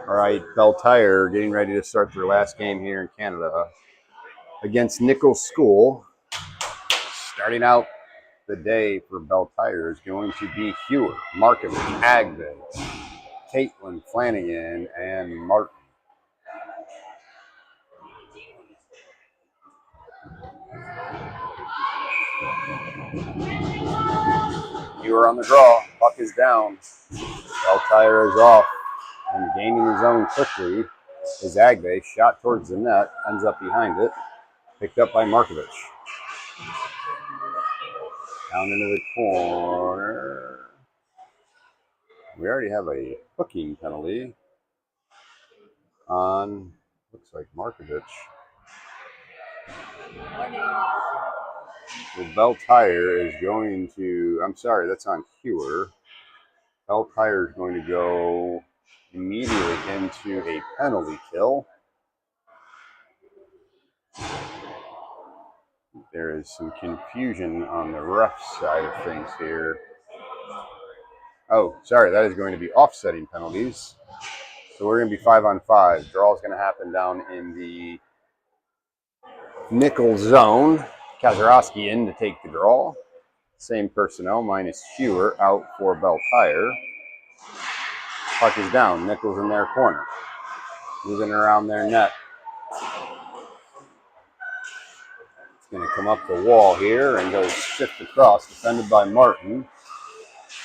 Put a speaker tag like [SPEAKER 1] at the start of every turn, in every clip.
[SPEAKER 1] All right, Bell Tire getting ready to start their last game here in Canada against Nichols School. Starting out the day for Bell Tire is going to be Hewer, Markovich, Agbe, Caitlin, Flanagan, and Martin. Hewer on the draw, puck is down. Bell Tire is off and gaining his own quickly is Agbe. Shot towards the net, ends up behind it. Picked up by Markovich. Down into the corner. We already have a hooking penalty on, looks like Markovich. The Bell Tire is going to, I'm sorry, that's on Hewer. Bell Tire is going to go immediately into a penalty kill. There is some confusion on the ref side of things here. Oh, sorry, that is going to be offsetting penalties. So we're going to be 5-on-5. Draw is going to happen down in the Nichols zone. Kazarowski in to take the draw. Same personnel minus Hewer out for Bell Tire. Puck is down. Nichols in their corner. Moving around their net. It's going to come up the wall here and go shift across. Defended by Martin.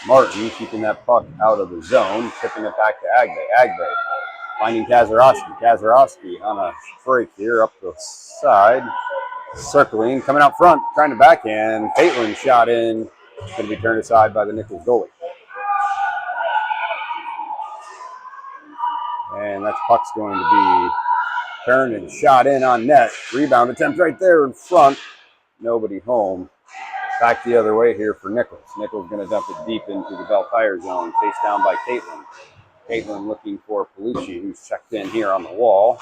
[SPEAKER 1] Martin keeping that puck out of the zone. Tipping it back to Agbe. Agbe finding Kazarowski. Kazarowski on a break here up the side. Circling, coming out front, trying to backhand. Caitlin shot in. Going to be turned aside by the Nichols goalie. And that puck's going to be turned and shot in on net. Rebound attempt right there in front. Nobody home. Back the other way here for Nichols. Nichols going to dump it deep into the Bell Tire zone. Chased down by Caitlin. Caitlin looking for Palucci, who's checked in here on the wall.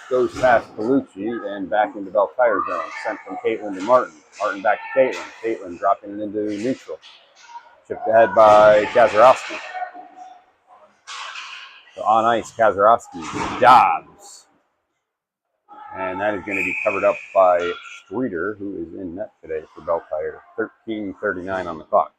[SPEAKER 1] Goes past Palucci and back into Bell Tire zone. Sent from Caitlin to Martin. Martin back to Caitlin. Caitlin dropping it into neutral. Chipped ahead by Kazarowski. So on ice, Kazarowski, Dobbs. And that is going to be covered up by Streeter, who is in net today for Bell Tire. 13:39 on the clock.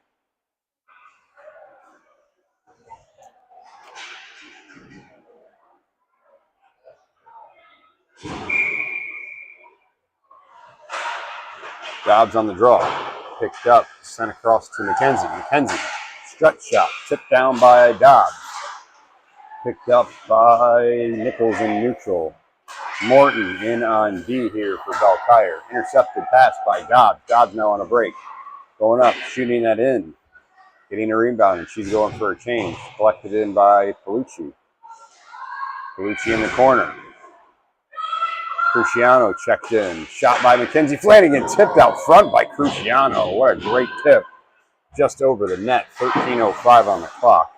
[SPEAKER 1] Dobbs on the draw. Picked up, sent across to McKenzie. McKenzie, stretch shot, tipped down by Dobbs. Picked up by Nichols in neutral. Morton in on D here for Bell Tire. Intercepted pass by Dobbs. Dobbs now on a break. Going up, shooting that in. Getting a rebound, and she's going for a change. Collected in by Palucci. Palucci in the corner. Cruciano checked in. Shot by Mackenzie Flanagan. Tipped out front by Cruciano. What a great tip. Just over the net. 13:05 on the clock.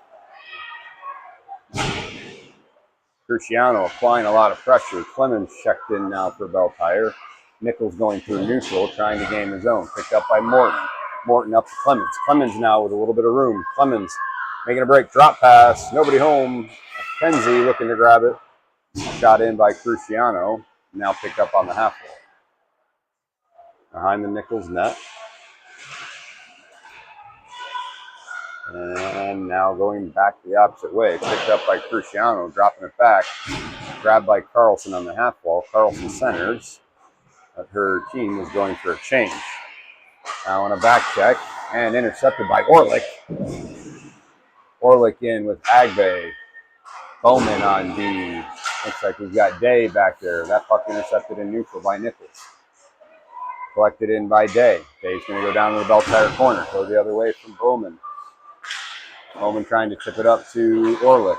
[SPEAKER 1] Cruciano applying a lot of pressure. Clemens checked in now for Bell Tire. Nichols going through neutral, trying to gain his own. Picked up by Morton. Morton up to Clemens. Clemens now with a little bit of room. Clemens making a break. Drop pass. Nobody home. Mackenzie looking to grab it. Shot in by Cruciano. Now picked up on the half wall. Behind the Nichols net. And now going back the opposite way. Picked up by Cruciano, dropping it back. Grabbed by Carlson on the half wall. Carlson centers. But her team is going for a change. Now on a back check. And intercepted by Orlick. Orlick in with Agbe. Bowman on D. Looks like we've got Day back there. That puck intercepted in neutral by Nichols. Collected in by Day. Day's going to go down to the Bell Tire corner. Go the other way from Bowman. Bowman trying to tip it up to Orlick.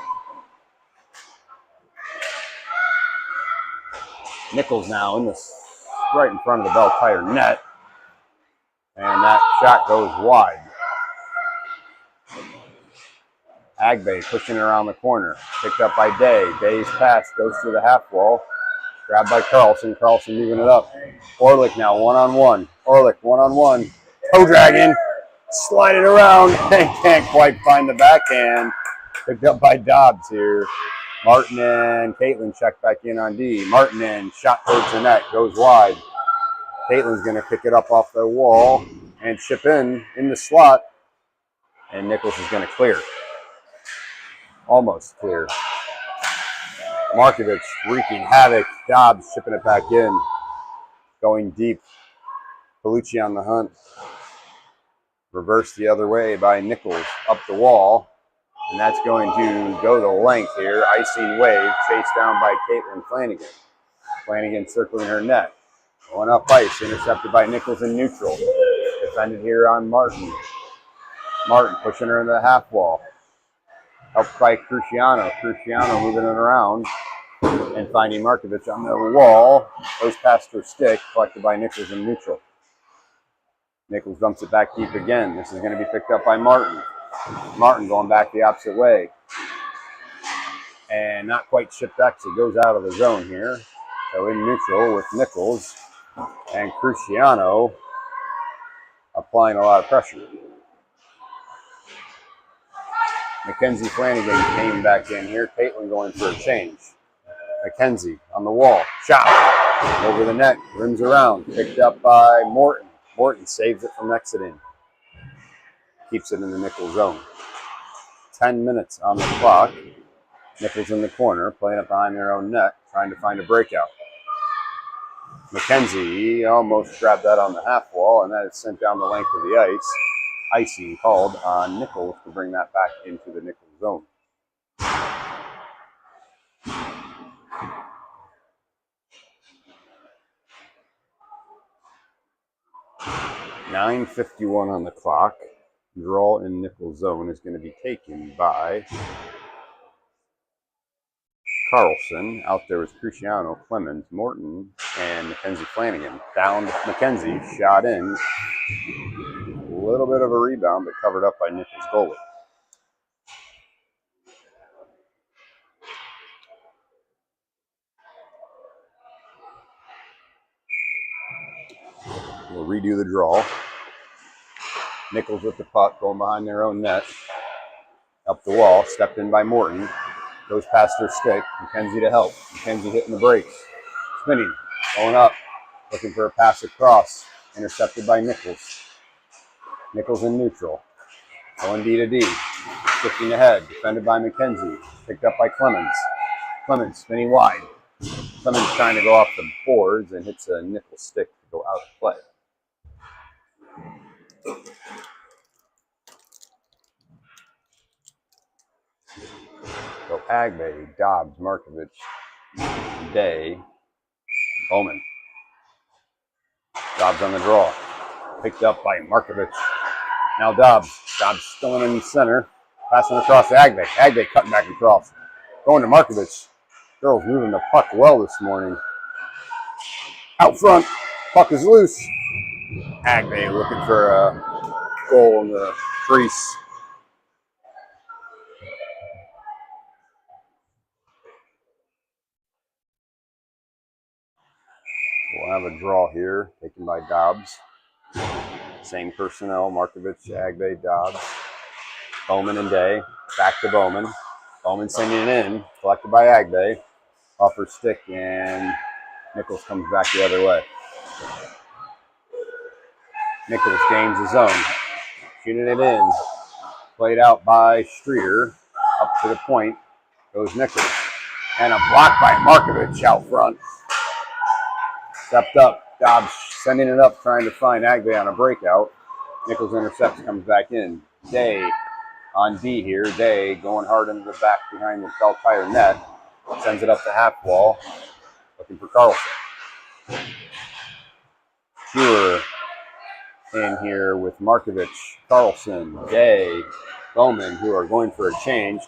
[SPEAKER 1] Nichols now in this right in front of the Bell Tire net. And that shot goes wide. Agbe pushing it around the corner. Picked up by Day. Day's pass goes to the half wall. Grabbed by Carlson. Carlson moving it up. Orlick now one-on-one. Orlick one-on-one. Toe dragging. Sliding around and can't quite find the backhand. Picked up by Dobbs here. Martin and Caitlin check back in on D. Martin and shot towards the net, goes wide. Caitlin's going to pick it up off the wall and chip in the slot. And Nichols is going to clear. Almost clear. Markovich wreaking havoc. Dobbs chipping it back in. Going deep. Bellucci on the hunt. Reversed the other way by Nichols up the wall. And that's going to go the length here. Icing wave, chased down by Caitlin Flanagan. Flanagan circling her net. Going up ice, intercepted by Nichols in neutral. Defended here on Martin. Martin pushing her in the half wall. Helped by Cruciano. Cruciano moving it around and finding Markovich on the wall. Goes past her stick, collected by Nichols in neutral. Nichols dumps it back deep again. This is going to be picked up by Martin. Martin going back the opposite way. And not quite shipped exit. Goes out of the zone here. So in neutral with Nichols. And Cruciano applying a lot of pressure. Mackenzie Flanagan came back in here. Caitlin going for a change. Mackenzie on the wall. Shot. Over the net. Rims around. Picked up by Morton. Morton saves it from exiting. Keeps it in the Nichols zone. 10 minutes on the clock. Nichols in the corner. Playing up behind their own net. Trying to find a breakout. Mackenzie almost grabbed that on the half wall, and that is sent down the length of the ice. Icing called on Nichols to bring that back into the Nichols zone. .9:51 on the clock. Draw in Nichols zone is going to be taken by Carlson. Out there with Cruciano, Clemens, Morton, and Mackenzie Flanagan. Down to Mackenzie, shot in. A little bit of a rebound, but covered up by Nichols' goalie. We'll redo the draw. Nichols with the puck, going behind their own net. Up the wall, stepped in by Morton. Goes past her stick. Mackenzie to help. Mackenzie hitting the brakes. Spinning. Going up. Looking for a pass across. Intercepted by Nichols. Nichols in neutral. Going D to D. Shifting ahead. Defended by Mackenzie. Picked up by Clemens. Clemens spinning wide. Clemens trying to go off the boards and hits a Nichols stick to go out of play. So Agbe, Dobbs, Markovich, Day, Bowman. Dobbs on the draw. Picked up by Markovich. Now Dobbs. Dobbs still in the center. Passing across to Agbe. Agbe cutting back across. Going to Markovich. Girls moving the puck well this morning. Out front. Puck is loose. Agbe looking for a goal in the crease. We'll have a draw here, taken by Dobbs. Same personnel, Markovich, Agbe, Dobbs, Bowman and Day. Back to Bowman. Bowman sending it in, collected by Agbe. Off her stick, and Nichols comes back the other way. Nichols gains the zone. Shooting it in. Played out by Streeter. Up to the point goes Nichols. And a block by Markovich out front. Stepped up. Dobbs sending it up, trying to find Agbe on a breakout. Nichols intercepts, comes back in. Day on D here. Day going hard into the back behind the Bell Tire net. Sends it up the half wall. Looking for Carlson. Hewer in here with Markovich, Carlson, Day, Bowman, who are going for a change.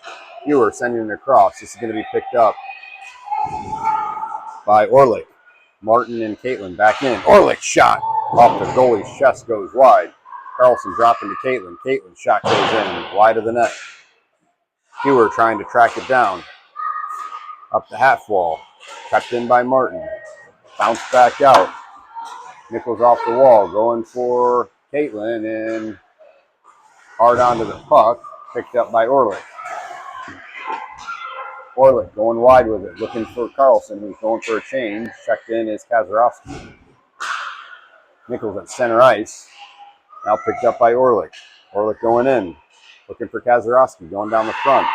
[SPEAKER 1] Hewer sending it across. This is going to be picked up by Orlick. Martin and Caitlin back in. Orlick shot off the goalie's chest, goes wide. Carlson dropping to Caitlin. Caitlin shot goes in, wide of the net. Hewer trying to track it down. Up the half wall. Tucked in by Martin. Bounced back out. Nichols off the wall, going for Caitlin, and hard onto the puck. Picked up by Orlick. Orlick going wide with it, looking for Carlson, who's going for a change. Checked in is Kaczorowski. Nichols at center ice. Now picked up by Orlick. Orlick going in, looking for Kaczorowski, going down the front.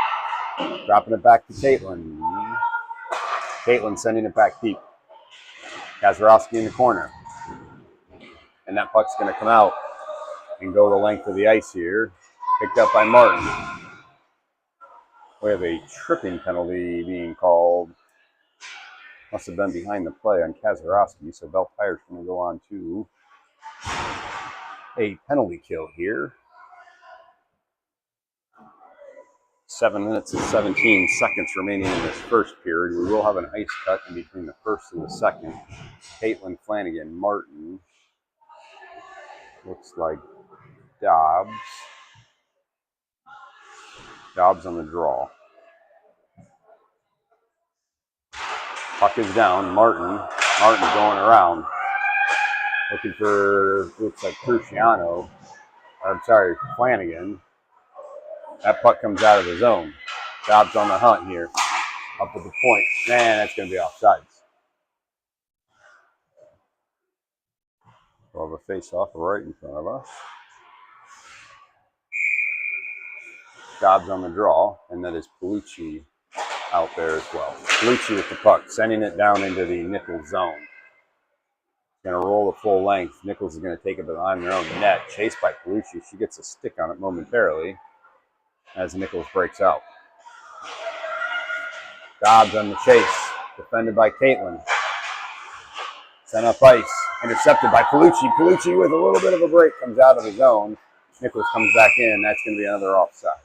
[SPEAKER 1] Dropping it back to Caitlin. Caitlin sending it back deep. Kaczorowski in the corner. And that puck's going to come out and go the length of the ice here. Picked up by Martin. We have a tripping penalty being called. Must have been behind the play on Kaczorowski, so Bell Tire's going to go on to a penalty kill here. 7 minutes and 17 seconds remaining in this first period. We will have an ice cut in between the first and the second. Caitlin, Flanagan, Martin. Looks like Dobbs. Dobbs on the draw. Puck is down. Martin. Martin going around. Looking for, looks like Cruciano. I'm sorry, Flanagan. That puck comes out of the zone. Dobbs on the hunt here. Up at the point. Man, that's going to be offsides. We'll have a face-off right in front of us. Dobbs on the draw, and that is Palucci out there as well. Palucci with the puck, sending it down into the Nichols zone. Going to roll the full length. Nichols is going to take it behind their own net. Chased by Palucci. She gets a stick on it momentarily as Nichols breaks out. Dobbs on the chase. Defended by Caitlin. Sent up ice. Intercepted by Palucci. Palucci with a little bit of a break comes out of the zone. Nichols comes back in. That's going to be another offside.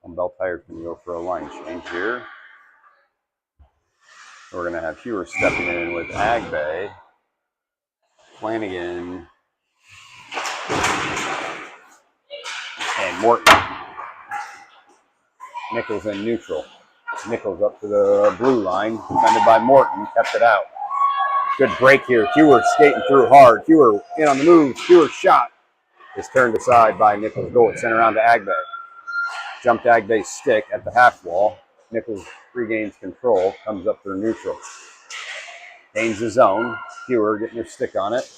[SPEAKER 1] And Bell Tire's going to go for a line change here. We're going to have Hewer stepping in with Agbe, Flanagan, and Morton. Nichols in neutral. Nichols up to the blue line, defended by Morton, kept it out. Good break here. Hewer skating through hard. Hewer in on the move. Hewer's shot is turned aside by Nichols. Goal. It's sent around to Agbe. Jumped Agbe's stick at the half wall. Nichols regains control, comes up through neutral. Gains the zone. Hewer getting her stick on it.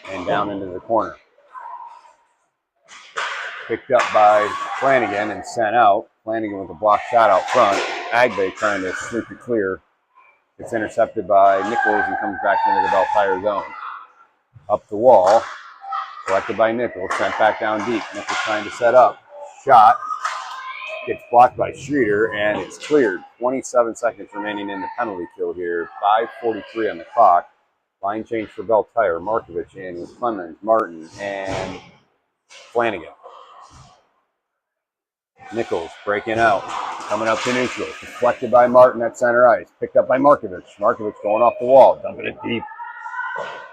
[SPEAKER 1] And down into the corner. Picked up by Flanagan and sent out. Flanagan with a block shot out front. Agbe trying to sneak it clear. It's intercepted by Nichols and comes back into the Bell Tire zone. Up the wall. Collected by Nichols. Sent back down deep. Nichols trying to set up. Shot. Gets blocked by Streeter, and it's cleared. 27 seconds remaining in the penalty kill here. 5:43 on the clock. Line change for Bell Tire. Markovich in with Clemens, Martin, and Flanagan. Nichols breaking out. Coming up to neutral. Deflected by Martin at center ice. Picked up by Markovich. Markovich going off the wall. Dumping it deep.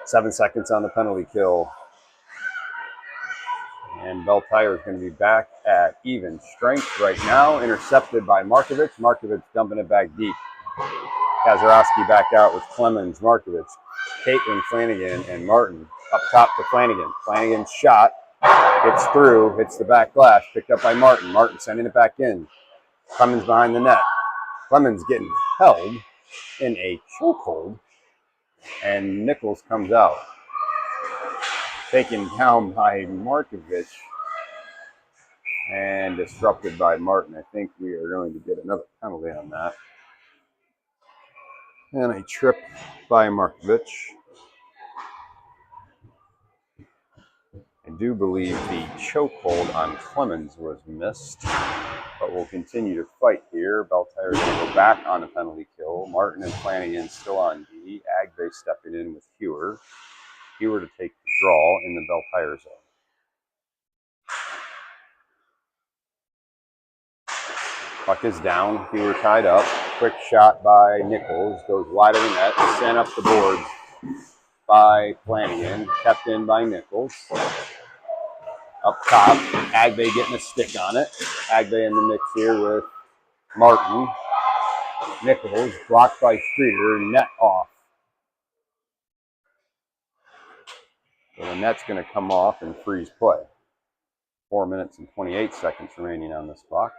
[SPEAKER 1] 7 seconds on the penalty kill. And Bell Tire is going to be back at even strength right now. Intercepted by Markovich. Markovich dumping it back deep. Kaczorowski back out with Clemens, Markovich, Caitlin, Flanagan, and Martin. Up top to Flanagan. Flanagan's shot gets through, hits the back glass. Picked up by Martin. Martin sending it back in. Clemens behind the net. Clemens getting held in a chokehold. And Nichols comes out. Taken down by Markovich and disrupted by Martin. I think we are going to get another penalty on that. And a trip by Markovich. I do believe the chokehold on Clemens was missed, but we'll continue to fight here. Bell Tire is going to go back on a penalty kill. Martin and Flanagan still on D. Agbe stepping in with Hewer. Hewer to take the draw in the Bell Tire zone. Puck is down. Hewer tied up. Quick shot by Nichols. Goes wide of the net. Sent up the boards by Flanagan. Kept in by Nichols. Up top. Agbe getting a stick on it. Agbe in the mix here with Martin. Nichols blocked by Streeter. Net off. So the net's going to come off and freeze play. 4 minutes and 28 seconds remaining on this clock.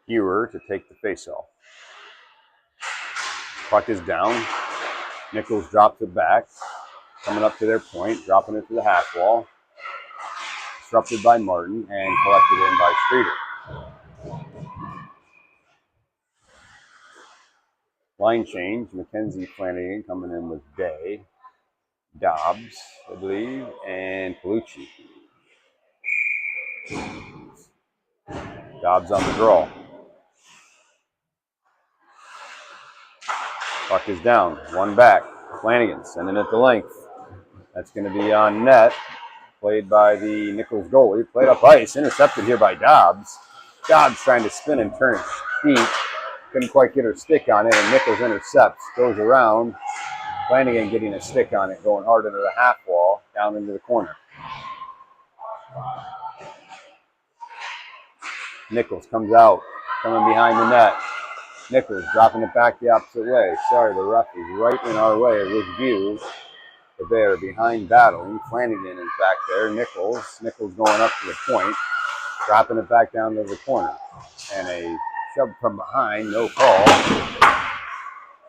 [SPEAKER 1] Hewer to take the faceoff. Puck is down. Nichols drops it back. Coming up to their point, dropping it to the half wall. Disrupted by Martin and collected in by Streeter. Line change, Mackenzie Flanagan coming in with Day, Dobbs, I believe, and Palucci. Dobbs on the draw. Puck is down, one back. Flanagan sending it to length. That's going to be on net. Played by the Nichols goalie. Played up ice. Intercepted here by Dobbs. Dobbs trying to spin and turn his feet. Couldn't quite get her stick on it, and Nichols intercepts. Goes around. Flanagan getting a stick on it, going hard into the half wall, down into the corner. Nichols comes out, coming behind the net. Nichols dropping it back the opposite way. Sorry, the ref is right in our way of his view. But they are behind battling. Flanagan is back there. Nichols going up to the point, dropping it back down to the corner. And a shove from behind, no call.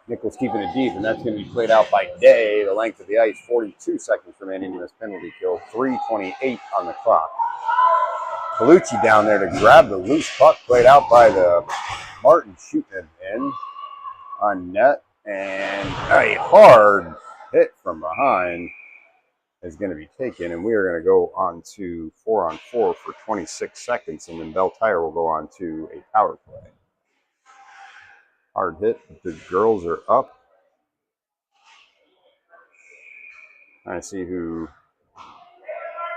[SPEAKER 1] Nichols keeping it deep, and that's going to be played out by Day. The length of the ice, 42 seconds remaining in this penalty kill. 3:28 on the clock. Palucci down there to grab the loose puck, played out by the Martin, shooting it in on net. And a hard hit from behind is going to be taken, and we are going to go on to 4-on-4 for 26 seconds, and then Bell Tire will go on to a power play. Hard hit. The girls are up. Trying to see who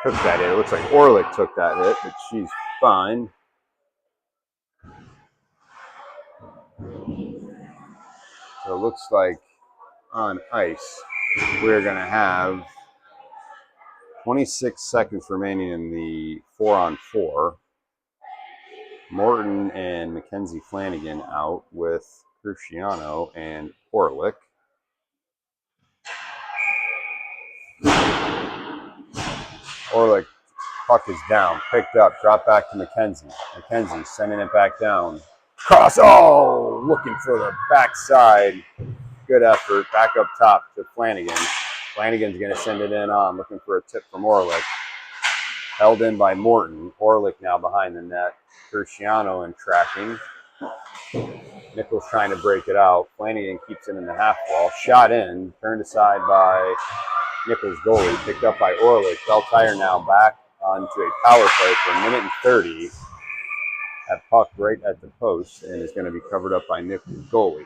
[SPEAKER 1] took that hit. It looks like Orlick took that hit, but she's fine. So it looks like on ice, we're going to have 26 seconds remaining in the 4-on-4. Morton and Mackenzie Flanagan out with Cruciano and Orlick. Orlick, puck is down, picked up, dropped back to Mackenzie. Mackenzie sending it back down. Cross, oh, looking for the backside. Good effort, back up top to Flanagan. Flanagan's going to send it in on, looking for a tip from Orlick. Held in by Morton. Orlick now behind the net. Cruciano in tracking. Nichols trying to break it out. Flanagan keeps it in the half wall. Shot in, turned aside by Nichols goalie. Picked up by Orlick. Bell Tire now back onto a power play for 1:30. That puck right at the post and is going to be covered up by Nichols goalie.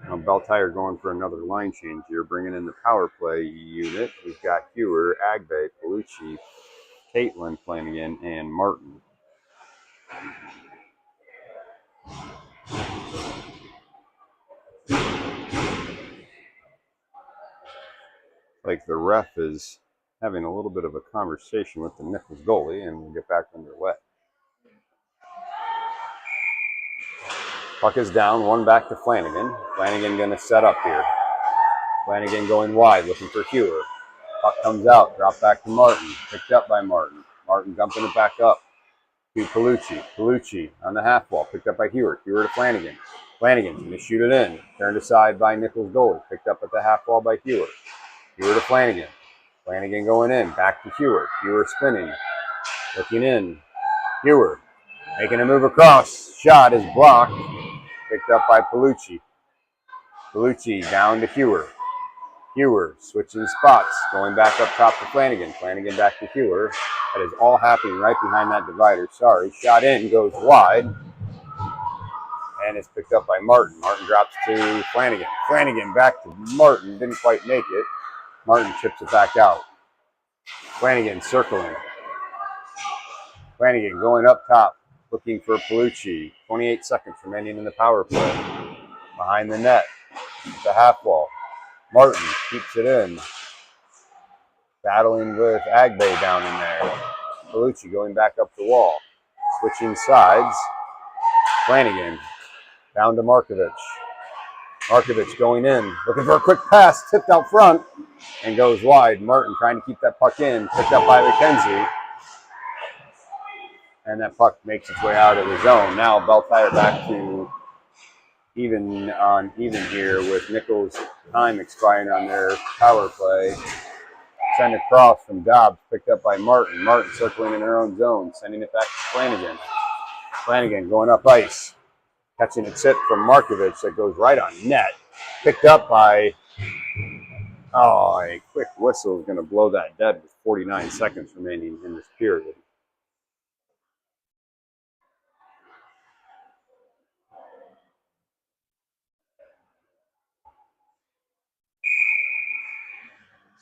[SPEAKER 1] Now Bell Tire going for another line change here, bringing in the power play unit. We've got Hewer, Agbe, Palucci, Caitlin Flanagan, and Martin. Like the ref is having a little bit of a conversation with the Nichols goalie, and we'll get back underway. Puck is down, one back to Flanagan. Flanagan going to set up here. Flanagan going wide, looking for Hewer. Puck comes out, drop back to Martin. Picked up by Martin. Martin dumping it back up to Palucci. Palucci on the half wall, picked up by Hewer. Hewer to Flanagan. Flanagan's going to shoot it in. Turned aside by Nichols goalie. Picked up at the half wall by Hewer. Hewer to Flanagan. Flanagan going in, back to Hewer. Hewer spinning, looking in. Hewer making a move across. Shot is blocked. Picked up by Palucci. Palucci down to Hewer. Hewer switching spots, going back up top to Flanagan. Flanagan back to Hewer. That is all happening right behind that divider. Sorry. Shot in, goes wide. And it's picked up by Martin. Martin drops to Flanagan. Flanagan back to Martin. Didn't quite make it. Martin chips it back out. Flanagan circling. Flanagan going up top, looking for Palucci. 28 seconds remaining in the power play. Behind the net, the half wall. Martin keeps it in. Battling with Agbe down in there. Palucci going back up the wall. Switching sides. Flanagan down to Markovich. Markovich going in, looking for a quick pass, tipped out front, and goes wide. Martin trying to keep that puck in, picked up by McKenzie. And that puck makes its way out of the zone. Now Bell Tire back to even here with Nichols' time expiring on their power play. Sent across from Dobbs, picked up by Martin. Martin circling in her own zone, sending it back to Flanagan. Flanagan going up ice, catching a tip from Markovich that goes right on net. Picked up by, a quick whistle is going to blow that dead with 49 seconds remaining in this period.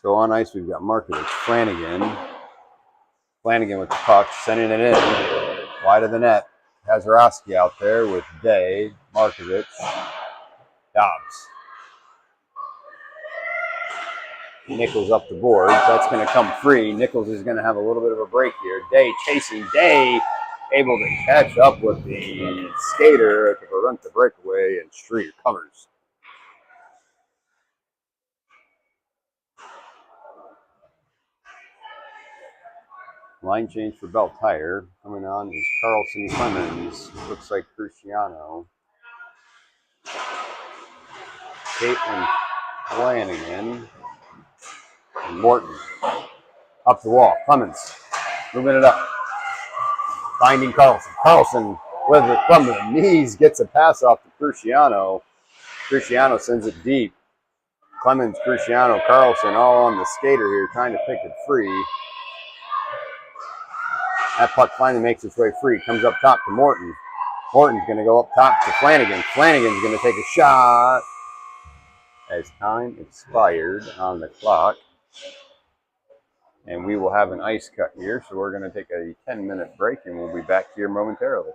[SPEAKER 1] So on ice, we've got Markovich, Flanagan. Flanagan with the puck, sending it in, wide of the net. Hazarowski out there with Day, Markovich, Dobbs. Nichols up the board. That's going to come free. Nichols is going to have a little bit of a break here. Day chasing. Day able to catch up with the skater to prevent the breakaway, and Street covers. Line change for Bell Tire. Coming on is Carlson Clemens. Looks like Cruciano. Caitlin Flanagan. And Morton. Up the wall. Clemens. Moving it up. Finding Carlson. Carlson with it from the knees. Gets a pass off to Cruciano. Cruciano sends it deep. Clemens, Cruciano, Carlson all on the skater here trying to pick it free. That puck finally makes its way free. Comes up top to Morton. Morton's going to go up top to Flanagan. Flanagan's going to take a shot as time expired on the clock. And we will have an ice cut here, so we're going to take a 10-minute break, and we'll be back here momentarily.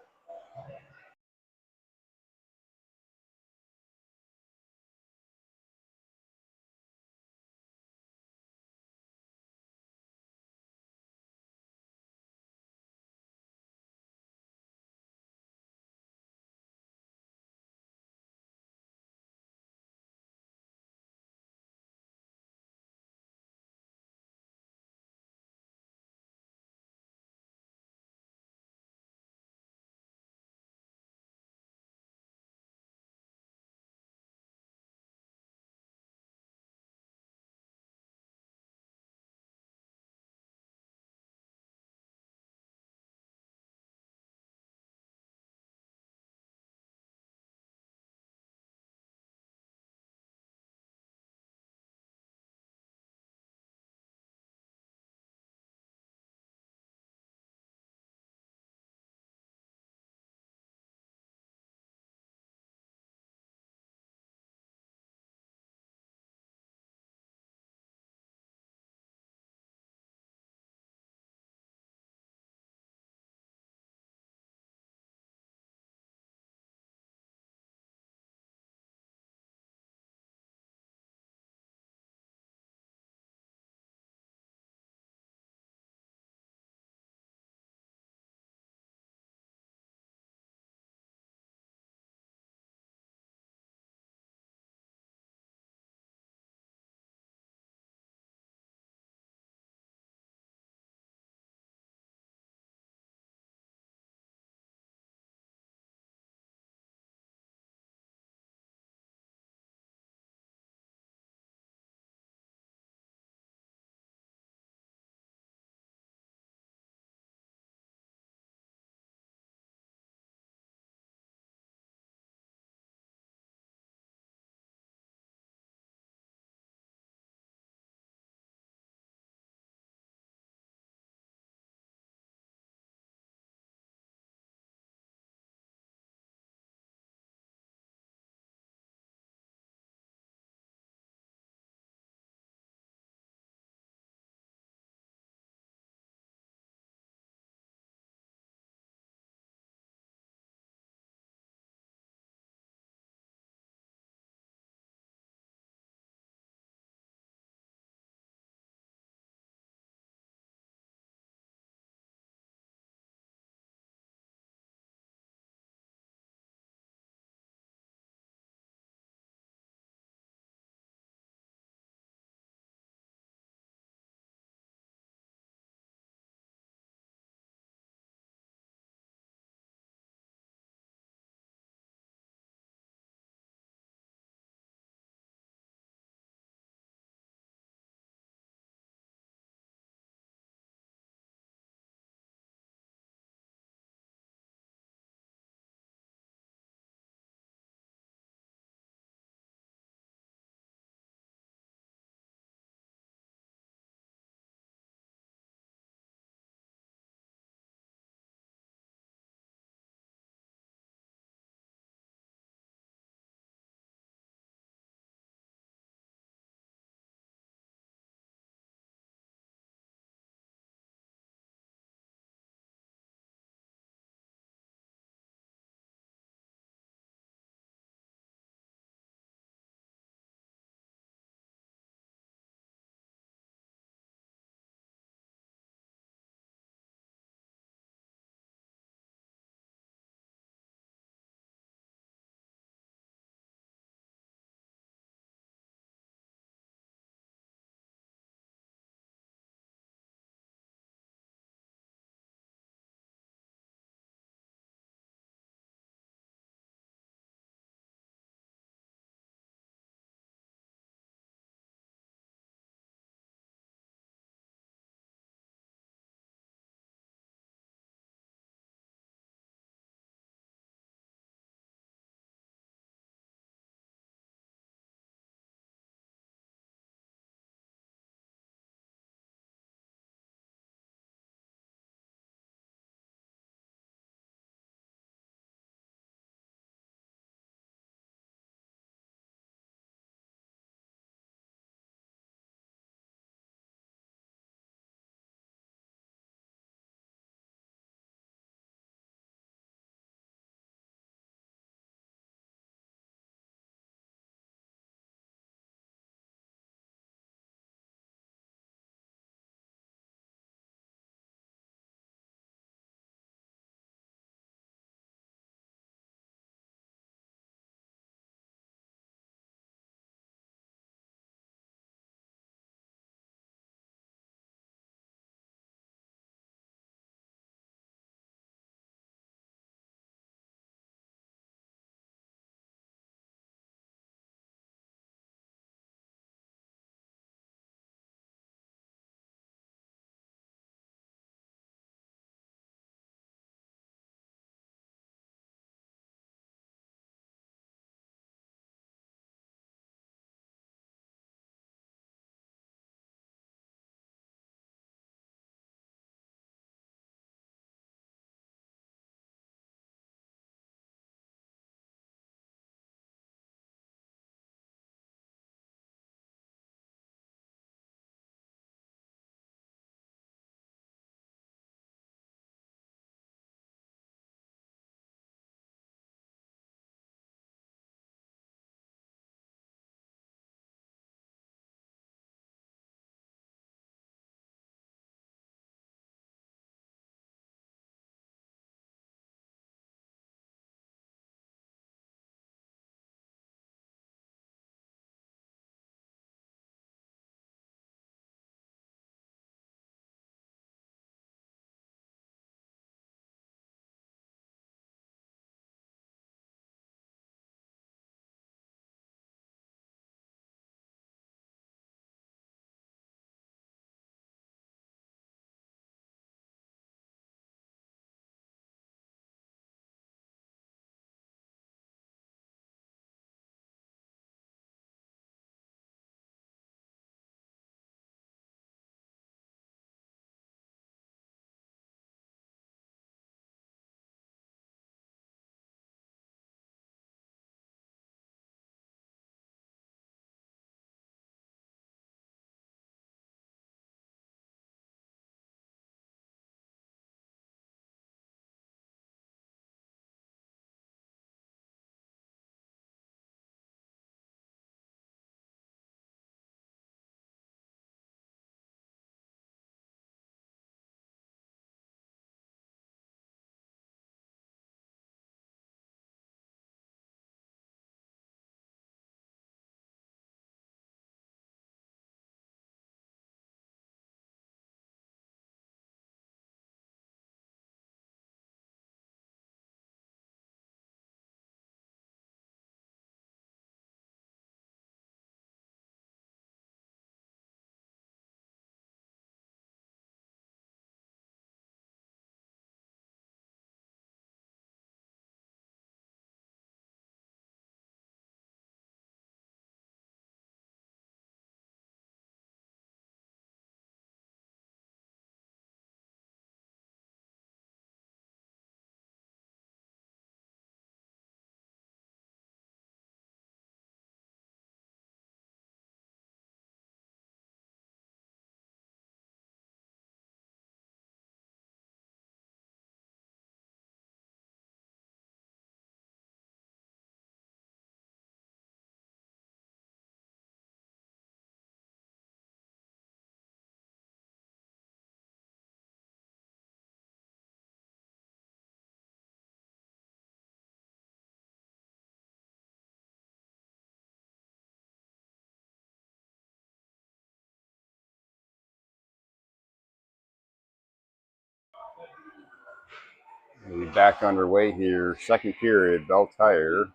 [SPEAKER 1] We'll be back underway here. Second period, Bell Tire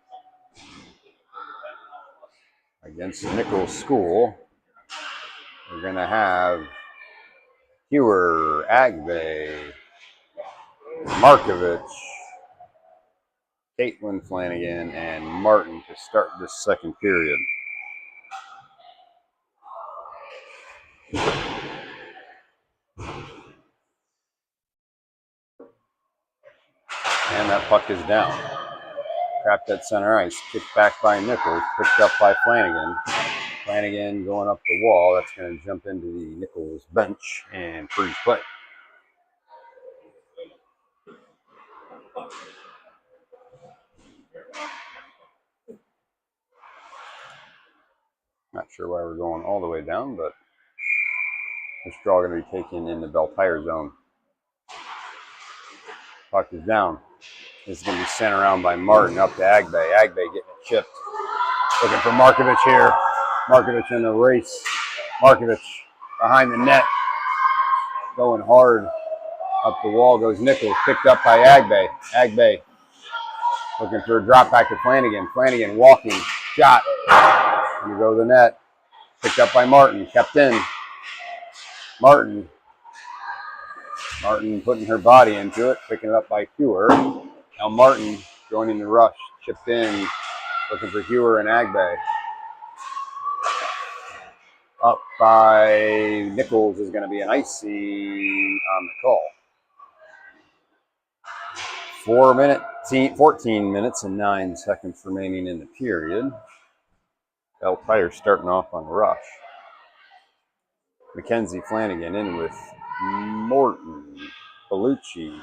[SPEAKER 1] against Nichols School. We're going to have Hewer, Agbe, Markovich, Caitlin Flanagan, and Martin to start this second period. And that puck is down. Trapped at center ice. Kicked back by Nichols. Picked up by Flanagan. Flanagan going up the wall. That's going to jump into the Nichols bench and freeze play. Not sure why we're going all the way down, but this draw going to be taken in the Bell Tire zone. Puck is down. This is going to be sent around by Martin up to Agbe. Agbe getting it chipped. Looking for Markovich here. Markovich in the race. Markovich behind the net. Going hard. Up the wall goes Nichols. Picked up by Agbe. Agbe looking for a drop back to Flanagan. Flanagan walking. Shot. Going to go to the net. Picked up by Martin. Kept in. Martin putting her body into it. Picking it up by Hewer. Now Martin joining the rush. Chipped in. Looking for Hewer and Agbe. Up by Nichols is going to be an icing on the call. 14 minutes and 9 seconds remaining in the period. Bell Tire starting off on a rush. Mackenzie Flanagan in with Morton, Bellucci,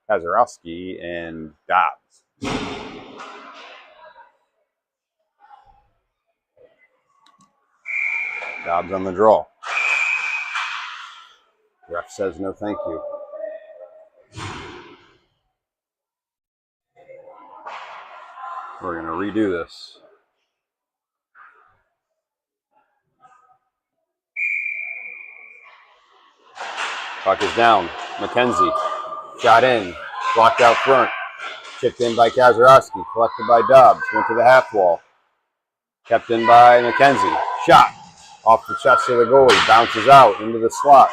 [SPEAKER 1] Kazarowski, and Dobbs. Dobbs on the draw. Ref says no thank you. We're going to redo this. Puck is down. Mackenzie. Shot in. Blocked out front. Chipped in by Kazarowski. Collected by Dobbs. Went to the half wall. Kept in by Mackenzie. Shot. Off the chest of the goalie. Bounces out into the slot.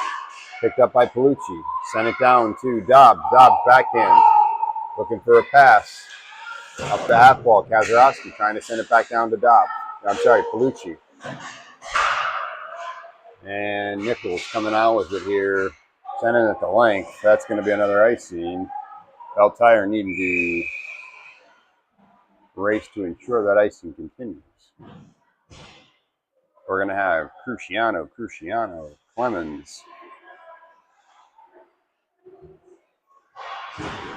[SPEAKER 1] Picked up by Bellucci. Sent it down to Dobbs. Dobbs backhand. Looking for a pass. Up the half wall. Kazarowski trying to send it back down to Dobbs. I'm sorry, Bellucci. And Nichols coming out with it here. Sending it to length. That's going to be another icing. Bell Tire needing to race to ensure that icing continues. We're going to have Cruciano, Clemens,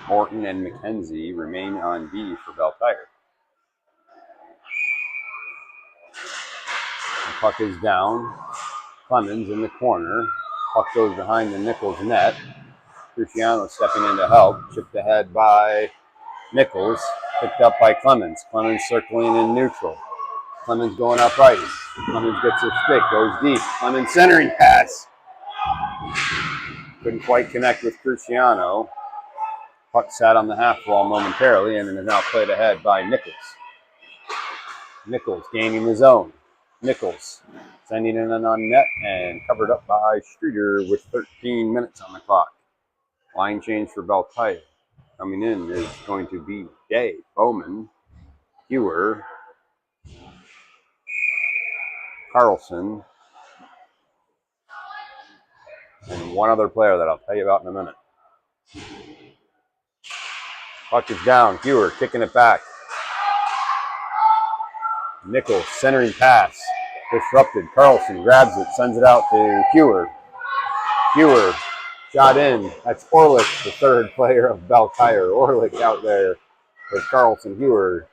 [SPEAKER 1] Morton, and McKenzie remain on D for Bell Tire. The puck is down. Clemens in the corner. Puck goes behind the Nichols net. Cruciano stepping in to help. Chipped ahead by Nichols. Picked up by Clemens. Clemens circling in neutral. Clemens going up ice. Clemens gets his stick. Goes deep. Clemens centering pass. Couldn't quite connect with Cruciano. Puck sat on the half wall momentarily and is now played ahead by Nichols. Nichols gaining the zone. Nichols sending it in on net and covered up by Streeter with 13 minutes on the clock. Line change for Bell Tire. Coming in is going to be Day, Bowman, Hewer, Carlson, and one other player that I'll tell you about in a minute. Puck is down. Hewer kicking it back. Nichols centering pass. Disrupted. Carlson grabs it, sends it out to Hewer. Hewer shot in. That's Orlick, the third player of Bell Tire. Orlick out there with Carlson, Hewer,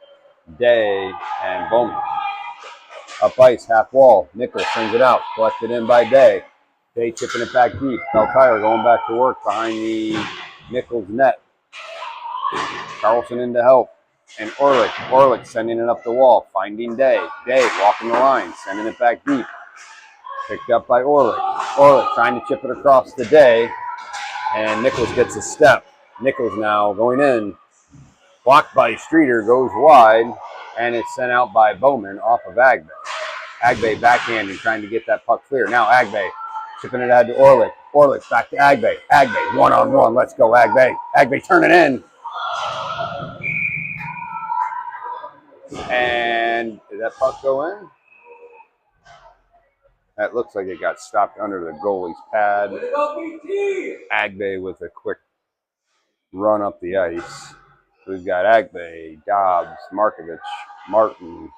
[SPEAKER 1] Day, and Bowman. Up ice, half wall. Nichols sends it out. Collected in by Day. Day chipping it back deep. Bell Tire going back to work behind the Nichols net. Carlson in to help. And Orlick sending it up the wall, finding Day. Day walking the line, sending it back deep. Picked up by Orlick. Orlick trying to chip it across the Day. And Nichols gets a step. Nichols now going in. Blocked by Streeter, goes wide, and it's sent out by Bowman off of Agbe. Agbe backhanding, trying to get that puck clear. Now Agbe chipping it out to Orlick. Orlick back to Agbe. Agbe, one-on-one. Let's go, Agbe. Agbe turning in. And did that puck go in? That looks like it got stopped under the goalie's pad. Agbe with a quick run up the ice. We've got Agbe, Dobbs, Markovich, Martin,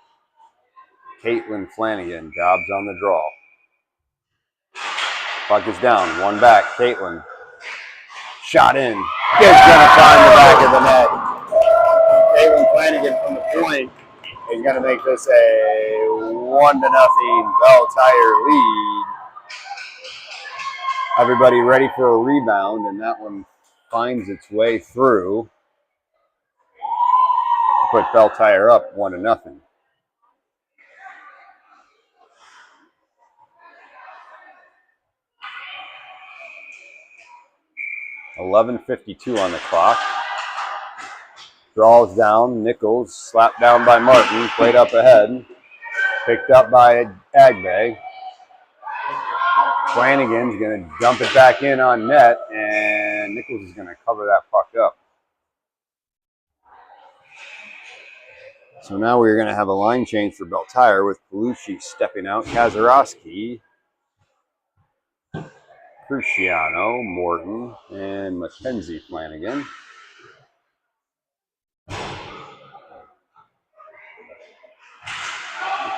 [SPEAKER 1] Caitlin Flanagan. Dobbs on the draw. Puck is down. One back. Caitlin. Shot in. Is going to find the back of the net. Caitlin Flanagan from the point is going to make this a 1-0 Bell Tire lead. Everybody ready for a rebound, and that one finds its way through. Put Bell Tire up 1-0. 11:52 on the clock. Draws down. Nichols slapped down by Martin. Played up ahead. Picked up by Agbe. Flanagan's going to dump it back in on net, and Nichols is going to cover that puck up. So now we're going to have a line change for Bell Tire with Palucci stepping out. Kazarowski, Cruciano, Morton, and Mackenzie Flanagan. The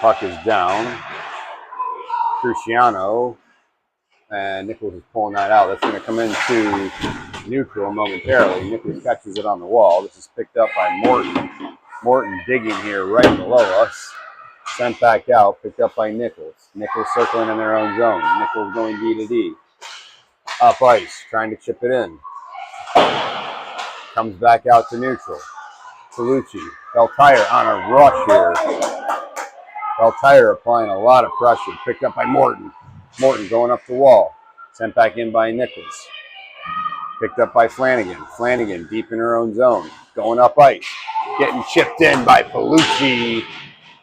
[SPEAKER 1] puck is down. Cruciano, and Nichols is pulling that out. That's going to come into neutral momentarily. Nichols catches it on the wall. This is picked up by Morton. Morton digging here right below us. Sent back out, picked up by Nichols. Nichols circling in their own zone. Nichols going D to D. Up ice, trying to chip it in. Comes back out to neutral. Palucci. Bell Tire on a rush here. Bell Tire applying a lot of pressure. Picked up by Morton. Morton going up the wall. Sent back in by Nichols. Picked up by Flanagan. Flanagan deep in her own zone. Going up ice. Getting chipped in by Palucci.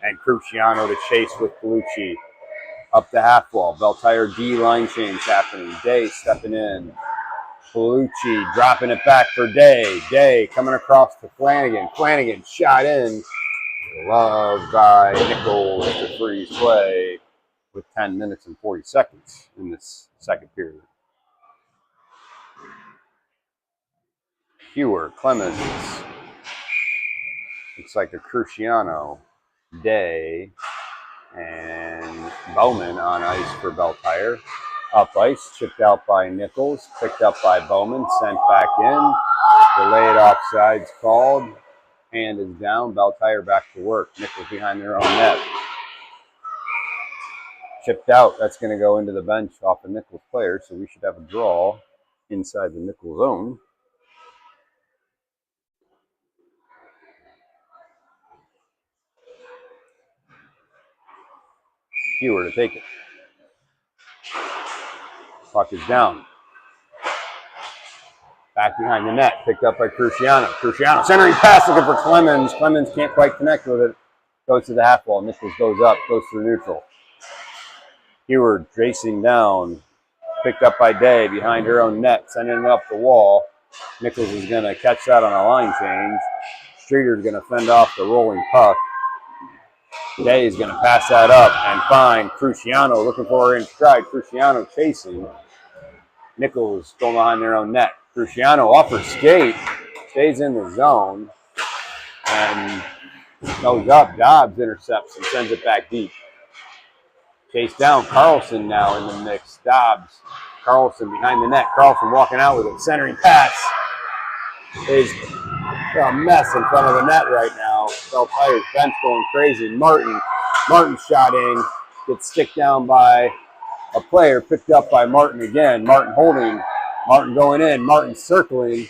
[SPEAKER 1] And Cruciano to chase with Palucci. Up the half wall. Bell Tire D line change happening. Day stepping in. Palucci dropping it back for Day. Day coming across to Flanagan. Flanagan shot in. Loved by Nichols to freeze play with 10 minutes and 40 seconds in this second period. Hewer, Clemens. Looks like a Cruciano, Day, and Bowman on ice for Bell Tire. Up ice, chipped out by Nichols, picked up by Bowman, sent back in. Delayed offsides called. Hand is down. Bell Tire back to work. Nichols behind their own net. Chipped out. That's going to go into the bench off a Nichols player, so we should have a draw inside the Nichols zone. Hewer to take it. Puck is down. Back behind the net. Picked up by Cruciano. Cruciano centering pass looking for Clemens. Clemens can't quite connect with it. Goes to the half wall. Nichols goes up. Goes through neutral. Hewer chasing down. Picked up by Day behind her own net. Sending it up the wall. Nichols is going to catch that on a line change. Streeter's going to fend off the rolling puck. Day is going to pass that up and find Cruciano looking for her in stride. Cruciano chasing. Nichols going behind their own net. Cruciano off her skate. Stays in the zone. And goes up. Dobbs intercepts and sends it back deep. Chase down. Carlson now in the mix. Dobbs. Carlson behind the net. Carlson walking out with it. Centering pass is a mess in front of the net right now. Bell Tire's bench going crazy. Martin shot in. Gets sticked down by a player. Picked up by Martin again. Martin holding. Martin going in. Martin circling.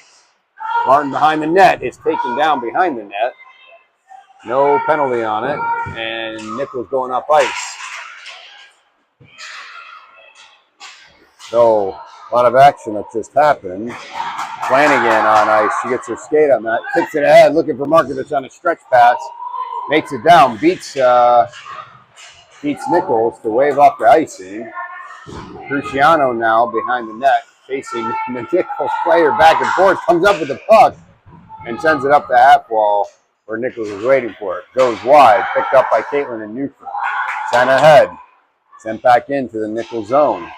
[SPEAKER 1] Martin behind the net. It's taken down behind the net. No penalty on it. And Nichols going up ice. So, a lot of action that just happened. Flanagan on ice. She gets her skate on that. Tips it ahead, looking for Markovich on a stretch pass. Makes it down. Beats Nichols to wave off the icing. Cruciano now behind the net, facing the Nichols player back and forth. Comes up with the puck and sends it up the half wall where Nichols is waiting for it. Goes wide. Picked up by Caitlin in neutral. Sent ahead. Sent back into the Nichols zone.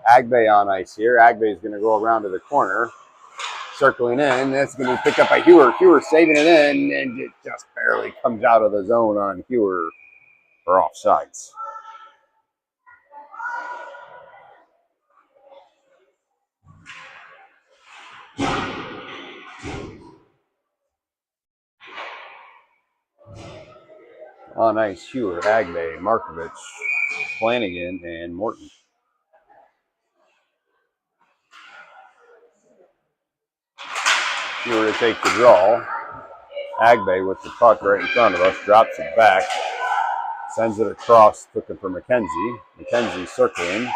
[SPEAKER 1] Agbe on ice here. Agbe is going to go around to the corner. Circling in. That's going to be picked up by Hewer. Hewer saving it in, and it just barely comes out of the zone on Hewer for offsides. On ice, Hewer, Agbe, Markovich, Flanagan, and Morton. Hewer to take the draw. Agbe with the puck right in front of us, drops it back, sends it across, looking for McKenzie. McKenzie circling,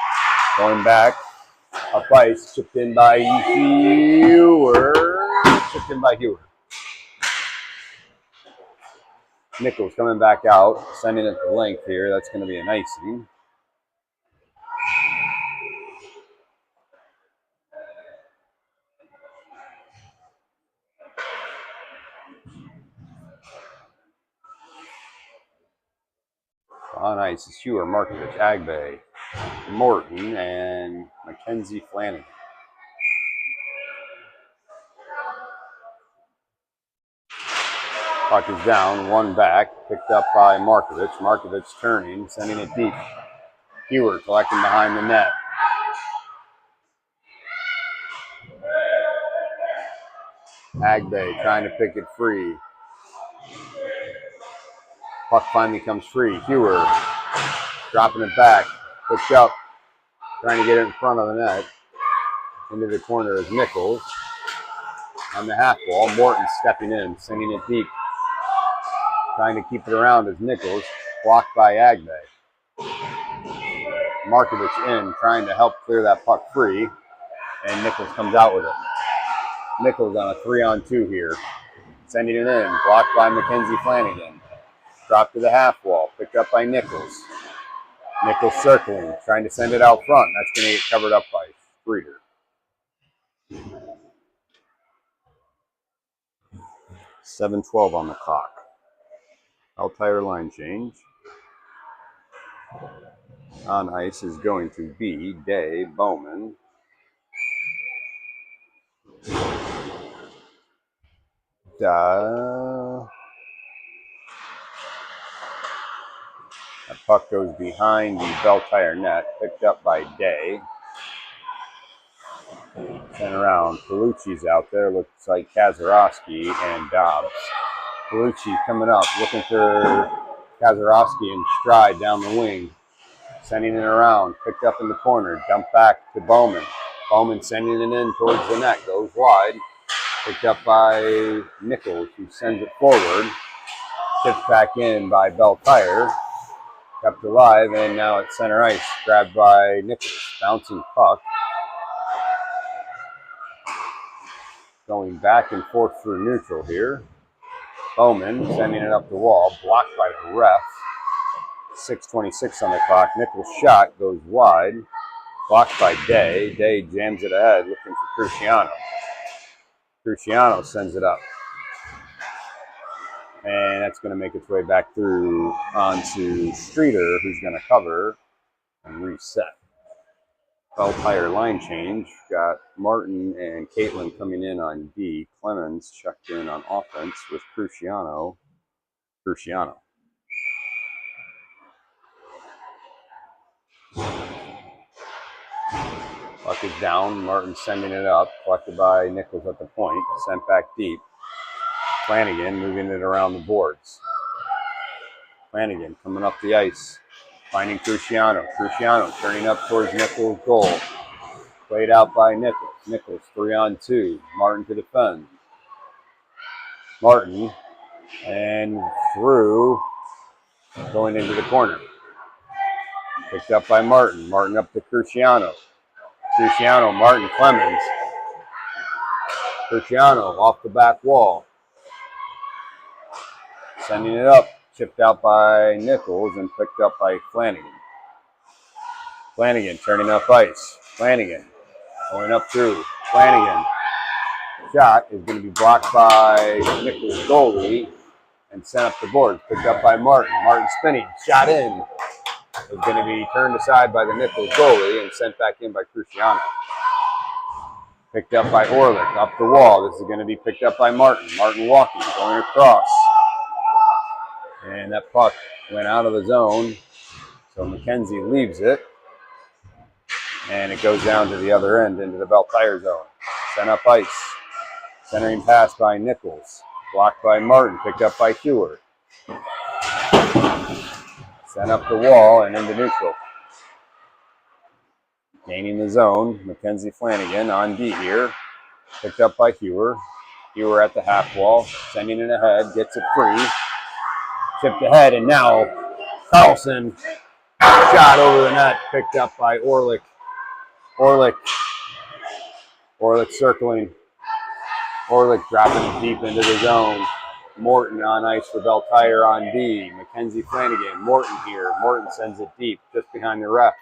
[SPEAKER 1] going back, up ice, chipped in by Hewer. Nichols coming back out, sending it to length here. That's going to be an icing. On ice is Hewer, Markovich, Agbe, Morton, and Mackenzie Flanagan. Puck is down, one back, picked up by Markovich. Markovich turning, sending it deep. Hewer collecting behind the net. Agbe trying to pick it free. Puck finally comes free. Hewer dropping it back, picked up, trying to get it in front of the net. Into the corner is Nichols. On the half wall, Morton stepping in, sending it deep. Trying to keep it around is Nichols, blocked by Agbe. Markovich in, trying to help clear that puck free, and Nichols comes out with it. Nichols on a 3-on-2 here, sending it in, blocked by Mackenzie Flanagan. Dropped to the half wall, picked up by Nichols. Nichols circling, trying to send it out front. That's going to get covered up by Streeter. 7:12 on the clock. Tire line change. On ice is going to be Day, Bowman. That puck goes behind the Bell Tire net, picked up by Day. Sent around. Palucci's out there. Looks like Kazarowski and Dobbs. Palucci coming up, looking for Kazarowski in stride down the wing. Sending it around, picked up in the corner, dumped back to Bowman. Bowman sending it in towards the net, goes wide. Picked up by Nichols, who sends it forward. Tipped back in by Bell Tire. Kept alive, and now it's center ice. Grabbed by Nichols. Bouncing puck. Going back and forth through neutral here. Bowman sending it up the wall, blocked by the ref. 6:26 on the clock. Nichols' shot goes wide, blocked by Day. Day jams it ahead, looking for Cruciano. Cruciano sends it up. And that's going to make its way back through onto Streeter, who's going to cover and reset. Bell Tire line change. Got Martin and Caitlin coming in on D. Clemens checked in on offense with Cruciano. Puck is down. Martin sending it up. Collected by Nichols at the point. Sent back deep. Flanagan moving it around the boards. Flanagan coming up the ice. Finding Cruciano. Cruciano turning up towards Nichols' goal. Played out by Nichols. Nichols 3-on-2. Martin to defend. Martin and through. Going into the corner. Picked up by Martin. Martin up to Cruciano. Cruciano, Martin, Clemens. Cruciano off the back wall. Sending it up. Chipped out by Nichols and picked up by Flanagan. Flanagan turning up ice. Flanagan going up through. Flanagan. Shot is going to be blocked by Nichols' goalie and sent up the board. Picked up by Martin. Martin spinning. Shot in. Is going to be turned aside by the Nichols goalie and sent back in by Cruciano. Picked up by Orlick. Up the wall. This is going to be picked up by Martin. Martin walking. Going across. And that puck went out of the zone. So McKenzie leaves it. And it goes down to the other end into the Bell Tire zone. Sent up ice. Centering pass by Nichols. Blocked by Martin. Picked up by Hewer. Sent up the wall and into neutral. Gaining the zone. Mackenzie Flanagan on D here. Picked up by Hewer. Hewer at the half wall. Sending it ahead. Gets it free. Chipped ahead. And now Carlson. Shot over the net. Picked up by Orlick. Orlick circling. Orlick dropping it deep into the zone. Morton on ice for Bell Tire on D. Mackenzie Flanagan. Morton here. Morton sends it deep just behind the ref.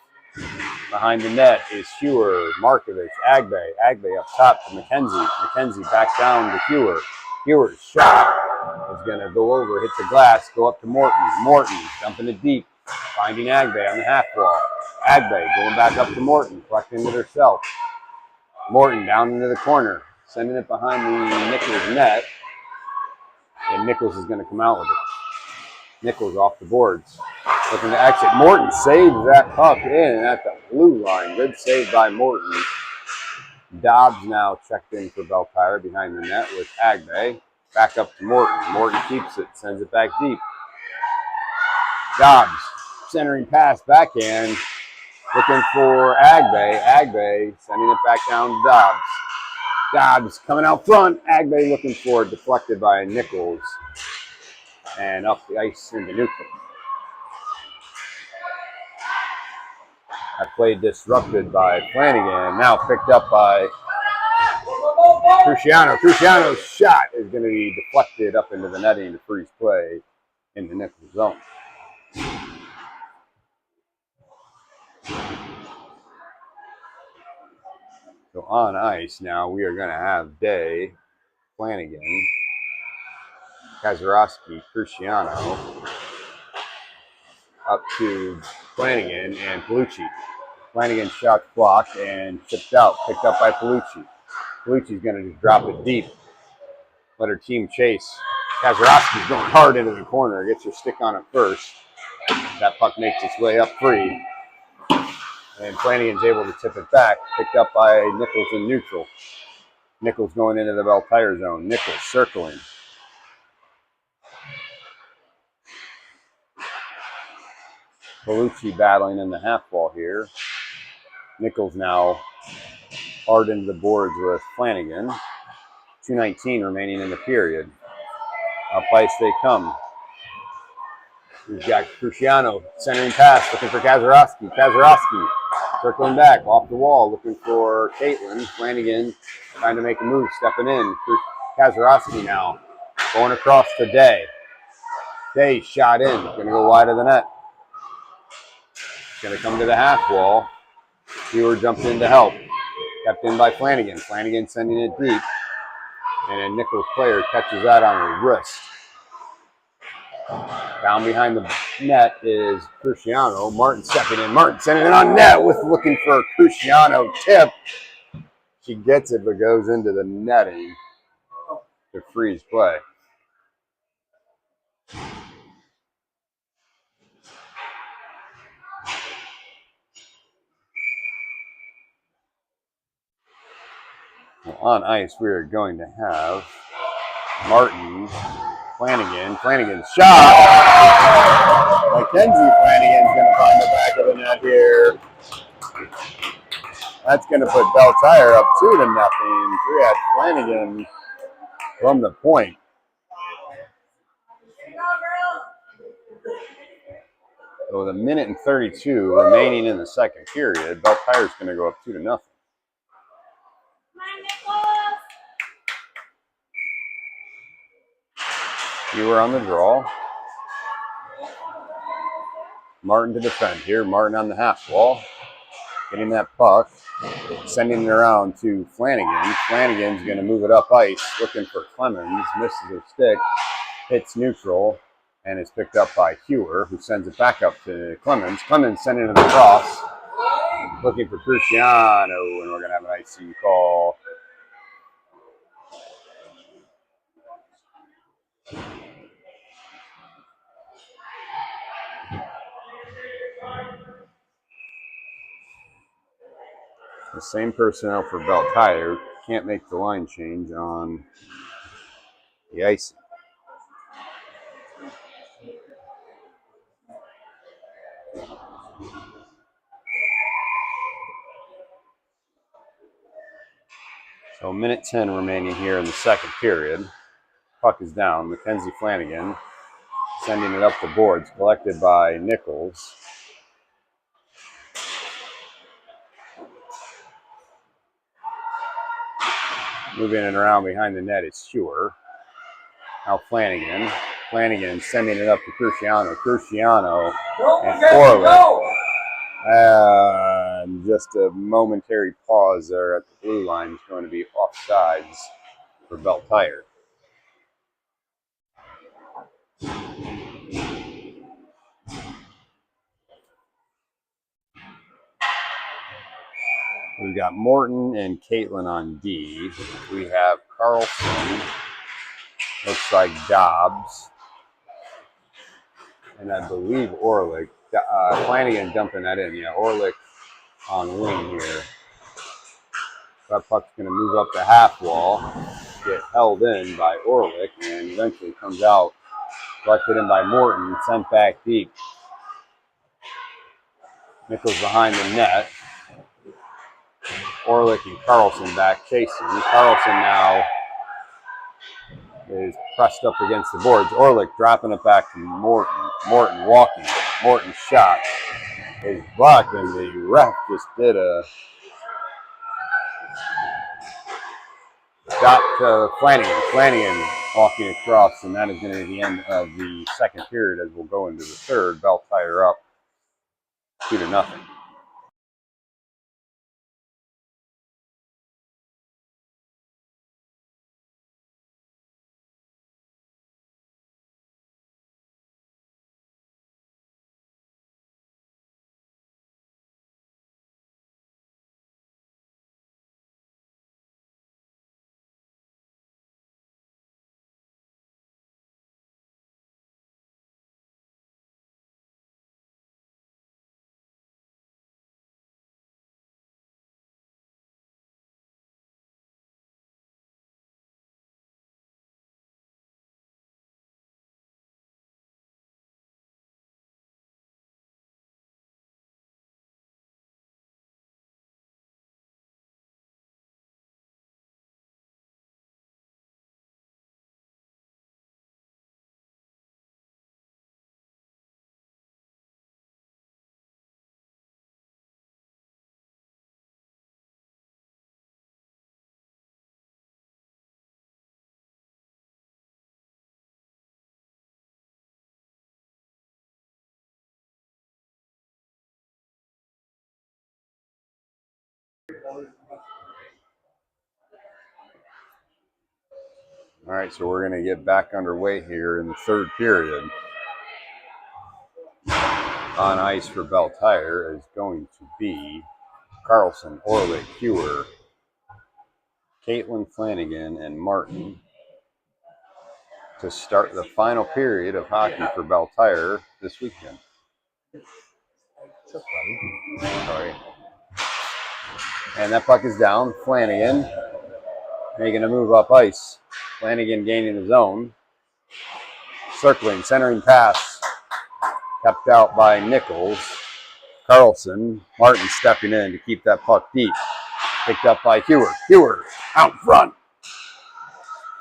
[SPEAKER 1] Behind the net is Hewer, Markovich, Agbe. Agbe up top to McKenzie. McKenzie back down to Hewer. Hewer's shot is going to go over, hit the glass, go up to Morton. Morton dumping it deep. Finding Agbe on the half wall. Agbe going back up to Morton, collecting it herself. Morton down into the corner, sending it behind the Nichols net. And Nichols is going to come out with it. Nichols off the boards. Looking to exit. Morton saves that puck in at the blue line. Good save by Morton. Dobbs now checked in for Bell Tire behind the net with Agbe. Back up to Morton. Morton keeps it, sends it back deep. Dobbs centering pass backhand. Looking for Agbe. Agbe sending it back down to Dobbs. Dobbs coming out front. Agbe looking for it, deflected by Nichols. And up the ice into neutral. That play disrupted by Flanagan. Now picked up by Cruciano. Cruciano's shot is going to be deflected up into the netting to freeze play in the Nichols zone. So on ice now, we are going to have Day, Flanagan, Kazarowski, Cruciano, up to Flanagan and Palucci. Flanagan shot blocked and chipped out, picked up by Palucci. Palucci's going to just drop it deep, let her team chase. Kazarowski's going hard into the corner, gets her stick on it first. That puck makes its way up free. And Flanagan's able to tip it back, picked up by Nichols in neutral. Nichols going into the Bell Tire zone. Nichols circling. Palucci battling in the half wall here. Nichols now hard into the boards with Flanagan. 2:19 remaining in the period. Up ice they come. We've got Cruciano centering pass, looking for Kazarowski. Kazarowski circling back off the wall, looking for Caitlin. Flanagan trying to make a move, stepping in. Kazarowski now going across to Day. Day shot in, going to go wide of the net. Going to come to the half wall. Hewer jumped in to help. Kept in by Flanagan. Flanagan sending it deep. And a Nichols player catches that on her wrist. Down behind the net is Cruciano. Martin stepping in. Martin sending it on net with looking for a Cruciano tip. She gets it but goes into the netting to freeze play. Well, on ice, we are going to have Martin, Flanagan. Flanagan's shot. Mackenzie Flanagan's going to find the back of the net here. That's going to put Bell Tire up 2-0. We had Flanagan from the point. So with 1:32 remaining in the second period, Bell Tire's going to go up 2-0. Hewer on the draw. Martin to defend here. Martin on the half wall. Getting that puck. Sending it around to Flanagan. Flanagan's going to move it up ice. Looking for Clemens. Misses her stick. Hits neutral. And is picked up by Hewer, who sends it back up to Clemens. Clemens sending it across. Looking for Cruciano. And we're going to have an icing call. The same personnel for Beltire can't make the line change on the icing. So minute 10 remaining here in the second period. Puck is down. Mackenzie Flanagan sending it up the boards, collected by Nichols. Moving it around behind the net is Hewer. Now Flanagan. Flanagan sending it up to Cruciano. Cruciano and Orlick. And just a momentary pause there at the blue line is going to be offsides for Beltire. We've got Morton and Caitlin on D. We have Carlson. Looks like Dobbs. And I believe Orlick. Flanagan dumping that in. Yeah, Orlick on wing here. That puck's going to move up the half wall. Get held in by Orlick. And eventually comes out. Collected in by Morton. Sent back deep. Nichols behind the net. Orlick and Carlson back chasing. Carlson now is pressed up against the boards. Orlick dropping it back to Morton. Morton walking. Morton's shot is blocked, and the ref just did a dot to Flanagan. Flanagan walking across, and that is going to be the end of the second period as we'll go into the third. Beltire up 2-0. All right, so we're going to get back underway here in the third period. On ice for Beltire is going to be Carlson, Orlick, Hewer, Caitlin Flanagan, and Martin to start the final period of hockey for Beltire this weekend. Sorry. And that puck is down. Flanagan making a move up ice. Flanagan gaining the zone. Circling, centering pass. Kept out by Nichols. Carlson. Martin stepping in to keep that puck deep. Picked up by Hewer. Hewer out front.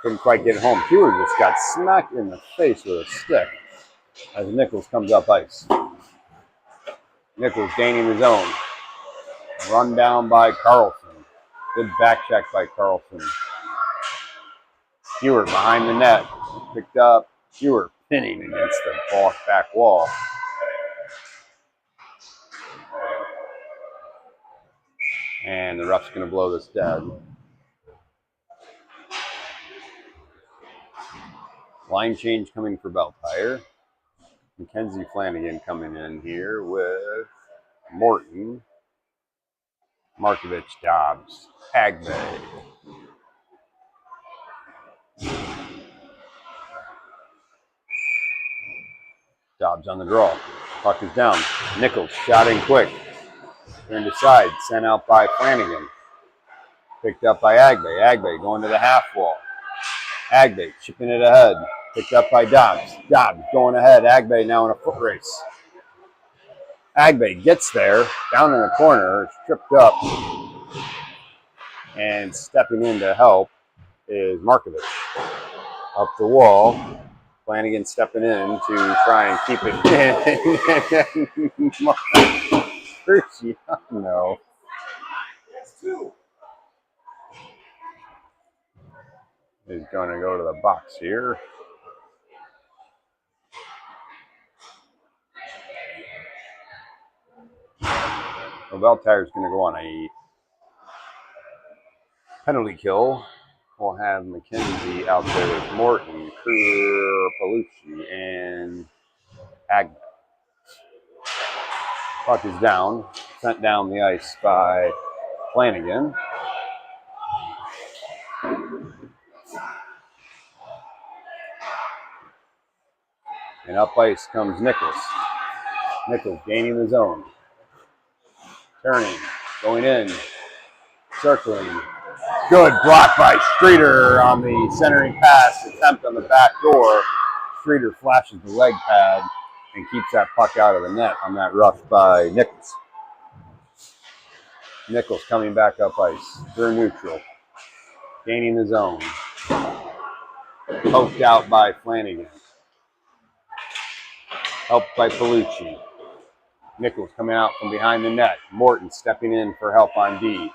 [SPEAKER 1] Couldn't quite get it home. Hewer just got smacked in the face with a stick as Nichols comes up ice. Nichols gaining the zone. Run down by Carlson. Good back check by Carlson. Hewer behind the net. Picked up Stewart pinning against the back wall. And the ref's going to blow this dead. Line change coming for Beltire. Mackenzie Flanagan coming in here with Morton, Markovich, Dobbs, Agbay. Dobbs on the draw. Puck is down. Nichols shot in quick. Turned aside. Sent out by Flanagan. Picked up by Agbay. Agbay going to the half wall. Agbay chipping it ahead. Picked up by Dobbs. Dobbs going ahead. Agbay now in a foot race. Agbay gets there. Down in the corner. Tripped up. And stepping in to help is Markovich. Up the wall. Flanagan stepping in to try and keep it in. No. He's going to go to the box here. Well, Beltire's going to go on a penalty kill. We'll have McKenzie out there with Morton, Palucci, and Agnew. Puck is down, sent down the ice by Flanagan. And up ice comes Nichols. Nichols gaining the zone. Turning, going in, circling. Good block by Streeter on the centering pass attempt on the back door. Streeter flashes the leg pad and keeps that puck out of the net on that rush by Nichols. Nichols coming back up ice. They're neutral. Gaining the zone. Poked out by Flanagan. Helped by Palucci. Nichols coming out from behind the net. Morton stepping in for help on D.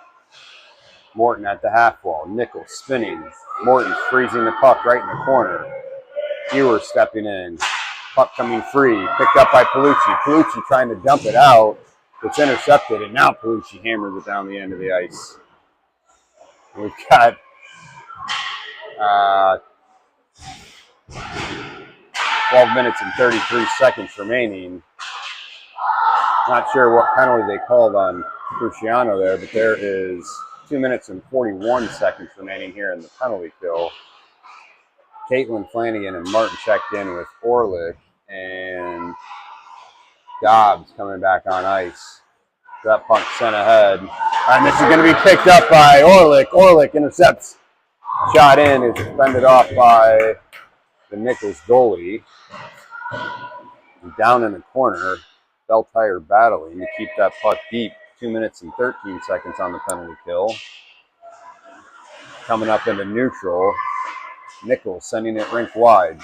[SPEAKER 1] Morton at the half wall. Nichols spinning. Morton freezing the puck right in the corner. Ewer stepping in. Puck coming free. Picked up by Palucci. Palucci trying to dump it out. It's intercepted, and now Palucci hammers it down the end of the ice. We've got 12 minutes and 33 seconds remaining. Not sure what penalty they called on Cruciano there, but there is 2 minutes and 41 seconds remaining here in the penalty kill. Caitlin Flanagan and Martin checked in with Orlick, and Dobbs coming back on ice. That puck sent ahead. And this is going to be picked up by Orlick. Orlick intercepts. Shot in is fended off by the Nichols goalie. Down in the corner, Beltire battling to keep that puck deep. 2 minutes and 13 seconds on the penalty kill. Coming up into neutral. Nichols sending it rink wide.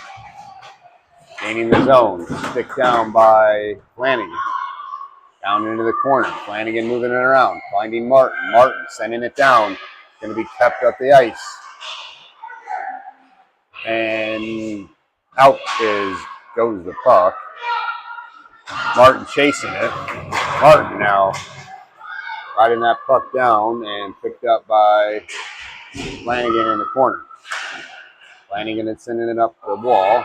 [SPEAKER 1] Gaining the zone. Stick down by Flanagan. Down into the corner. Flanagan moving it around. Finding Martin. Martin sending it down. Going to be kept up the ice. And out goes the puck. Martin chasing it. Martin now riding that puck down and picked up by Flanagan in the corner. Flanagan is sending it up the wall.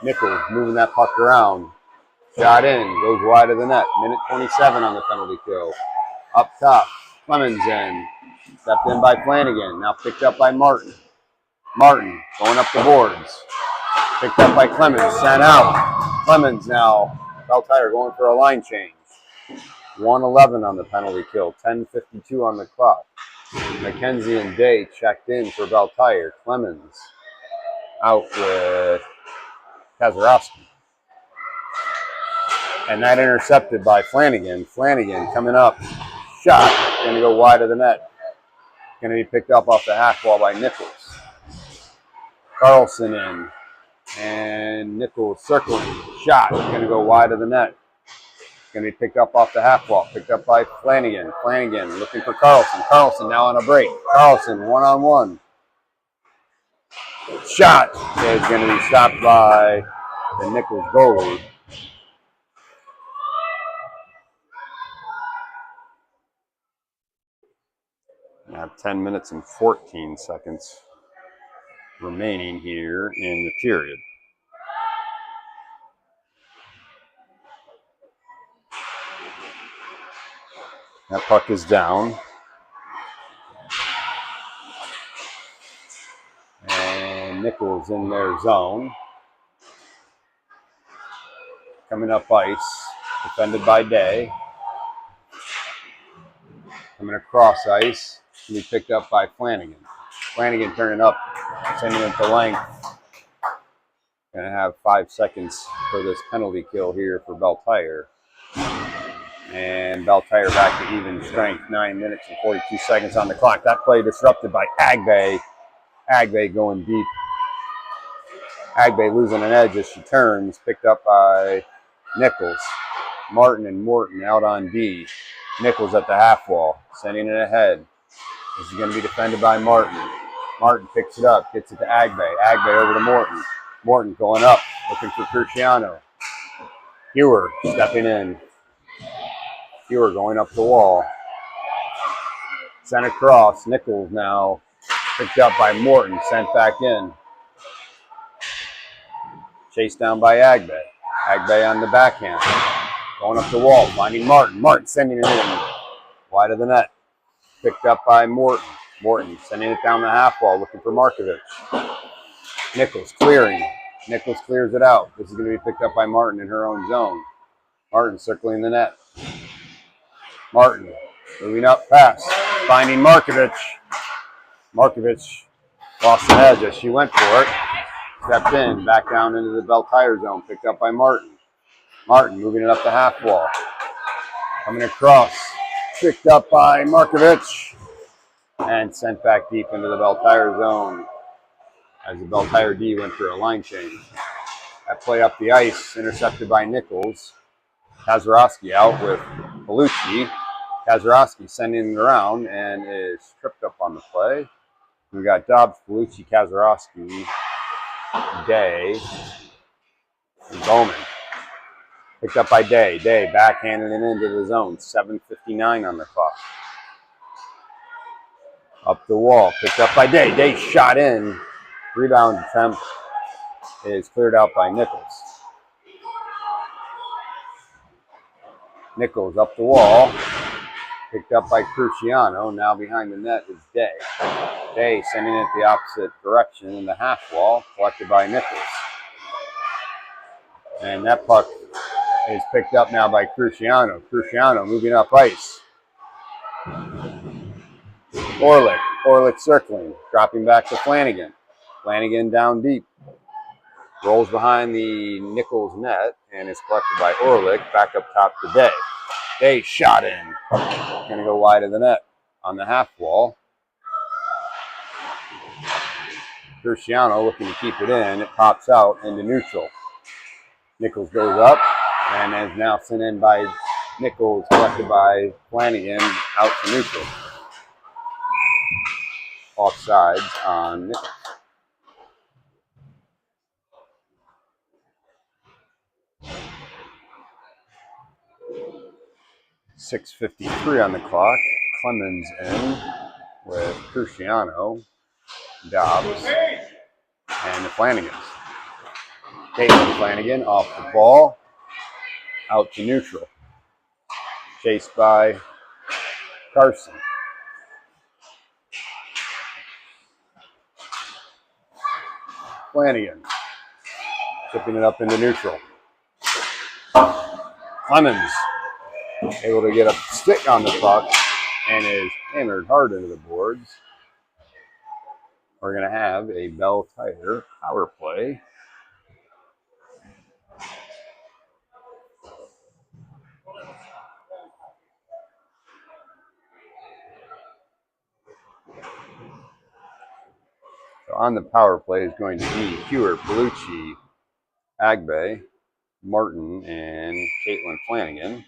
[SPEAKER 1] Nichols moving that puck around. Shot in, goes wide of the net. Minute 27 on the penalty kill. Up top, Clemens in. Stepped in by Flanagan. Now picked up by Martin. Martin going up the boards. Picked up by Clemens. Sent out. Clemens now. Beltire going for a line change. 1:11 on the penalty kill. 10:52 on the clock. McKenzie and Day checked in for Beltire. Clemens out with Kazarowski. And that intercepted by Flanagan. Flanagan coming up. Shot. Going to go wide of the net. Going to be picked up off the half wall by Nichols. Carlson in. And Nichols circling. Shot. Going to go wide of the net. Going to be picked up off the half wall. Picked up by Flanagan. Flanagan looking for Carlson. Carlson now on a break. Carlson one-on-one. Shot is going to be stopped by the Nichols goalie. Now 10 minutes and 14 seconds remaining here in the period. That puck is down. And Nichols in their zone. Coming up ice, defended by Day. Coming across ice, can be picked up by Flanagan. Flanagan turning up, sending it to length. Gonna have 5 seconds for this penalty kill here for Beltire. And Beltire back to even strength. 9 minutes and 42 seconds on the clock. That play disrupted by Agbay. Agbay going deep. Agbay losing an edge as she turns. Picked up by Nichols. Martin and Morton out on D. Nichols at the half wall. Sending it ahead. This is going to be defended by Martin. Martin picks it up. Gets it to Agbay. Agbay over to Morton. Morton going up. Looking for Cruciano. Hewer stepping in. Hewer going up the wall. Sent across. Nichols now picked up by Morton. Sent back in. Chased down by Agbay. Agbay on the backhand. Going up the wall. Finding Martin. Martin sending it in. Wide of the net. Picked up by Morton. Morton sending it down the half wall. Looking for Markovich. Nichols clearing. Nichols clears it out. This is going to be picked up by Martin in her own zone. Martin circling the net. Martin moving up fast, finding Markovich. Markovich lost an edge as she went for it. Stepped in, back down into the Beltire zone, picked up by Martin. Martin moving it up the half wall. Coming across, picked up by Markovich. And sent back deep into the Beltire zone as the Beltire D went through a line change. That play up the ice, intercepted by Nichols. Kazarowski out with Palucci. Kazarowski sending it around and is tripped up on the play. We got Dobbs, Palucci, Kazarowski, Day, and Bowman. Picked up by Day. Day backhanded it into the zone. 7:59 on the clock. Up the wall. Picked up by Day. Day shot in. Rebound attempt is cleared out by Nichols. Nichols up the wall. Picked up by Cruciano. Now behind the net is Day. Day sending it the opposite direction in the half wall. Collected by Nichols. And that puck is picked up now by Cruciano. Cruciano moving up ice. Orlick. Orlick circling. Dropping back to Flanagan. Flanagan down deep. Rolls behind the Nichols net and is collected by Orlick. Back up top to Day. Day shot in. Going to go wide of the net on the half wall. Cruciano looking to keep it in. It pops out into neutral. Nichols goes up and is now sent in by Nichols, collected by Flanagan out to neutral. Offsides on Nichols. 6:53 on the clock. Clemens in with Cruciano, Dobbs, and the Flanagans. Caitlin Flanagan off the ball, out to neutral. Chased by Carson. Flanagan chipping it up into neutral. Clemens able to get a stick on the puck and is hammered hard into the boards. We're going to have a Beltire power play. So on the power play is going to be Hewer, Palucci, Agbay, Martin, and Caitlin Flanagan.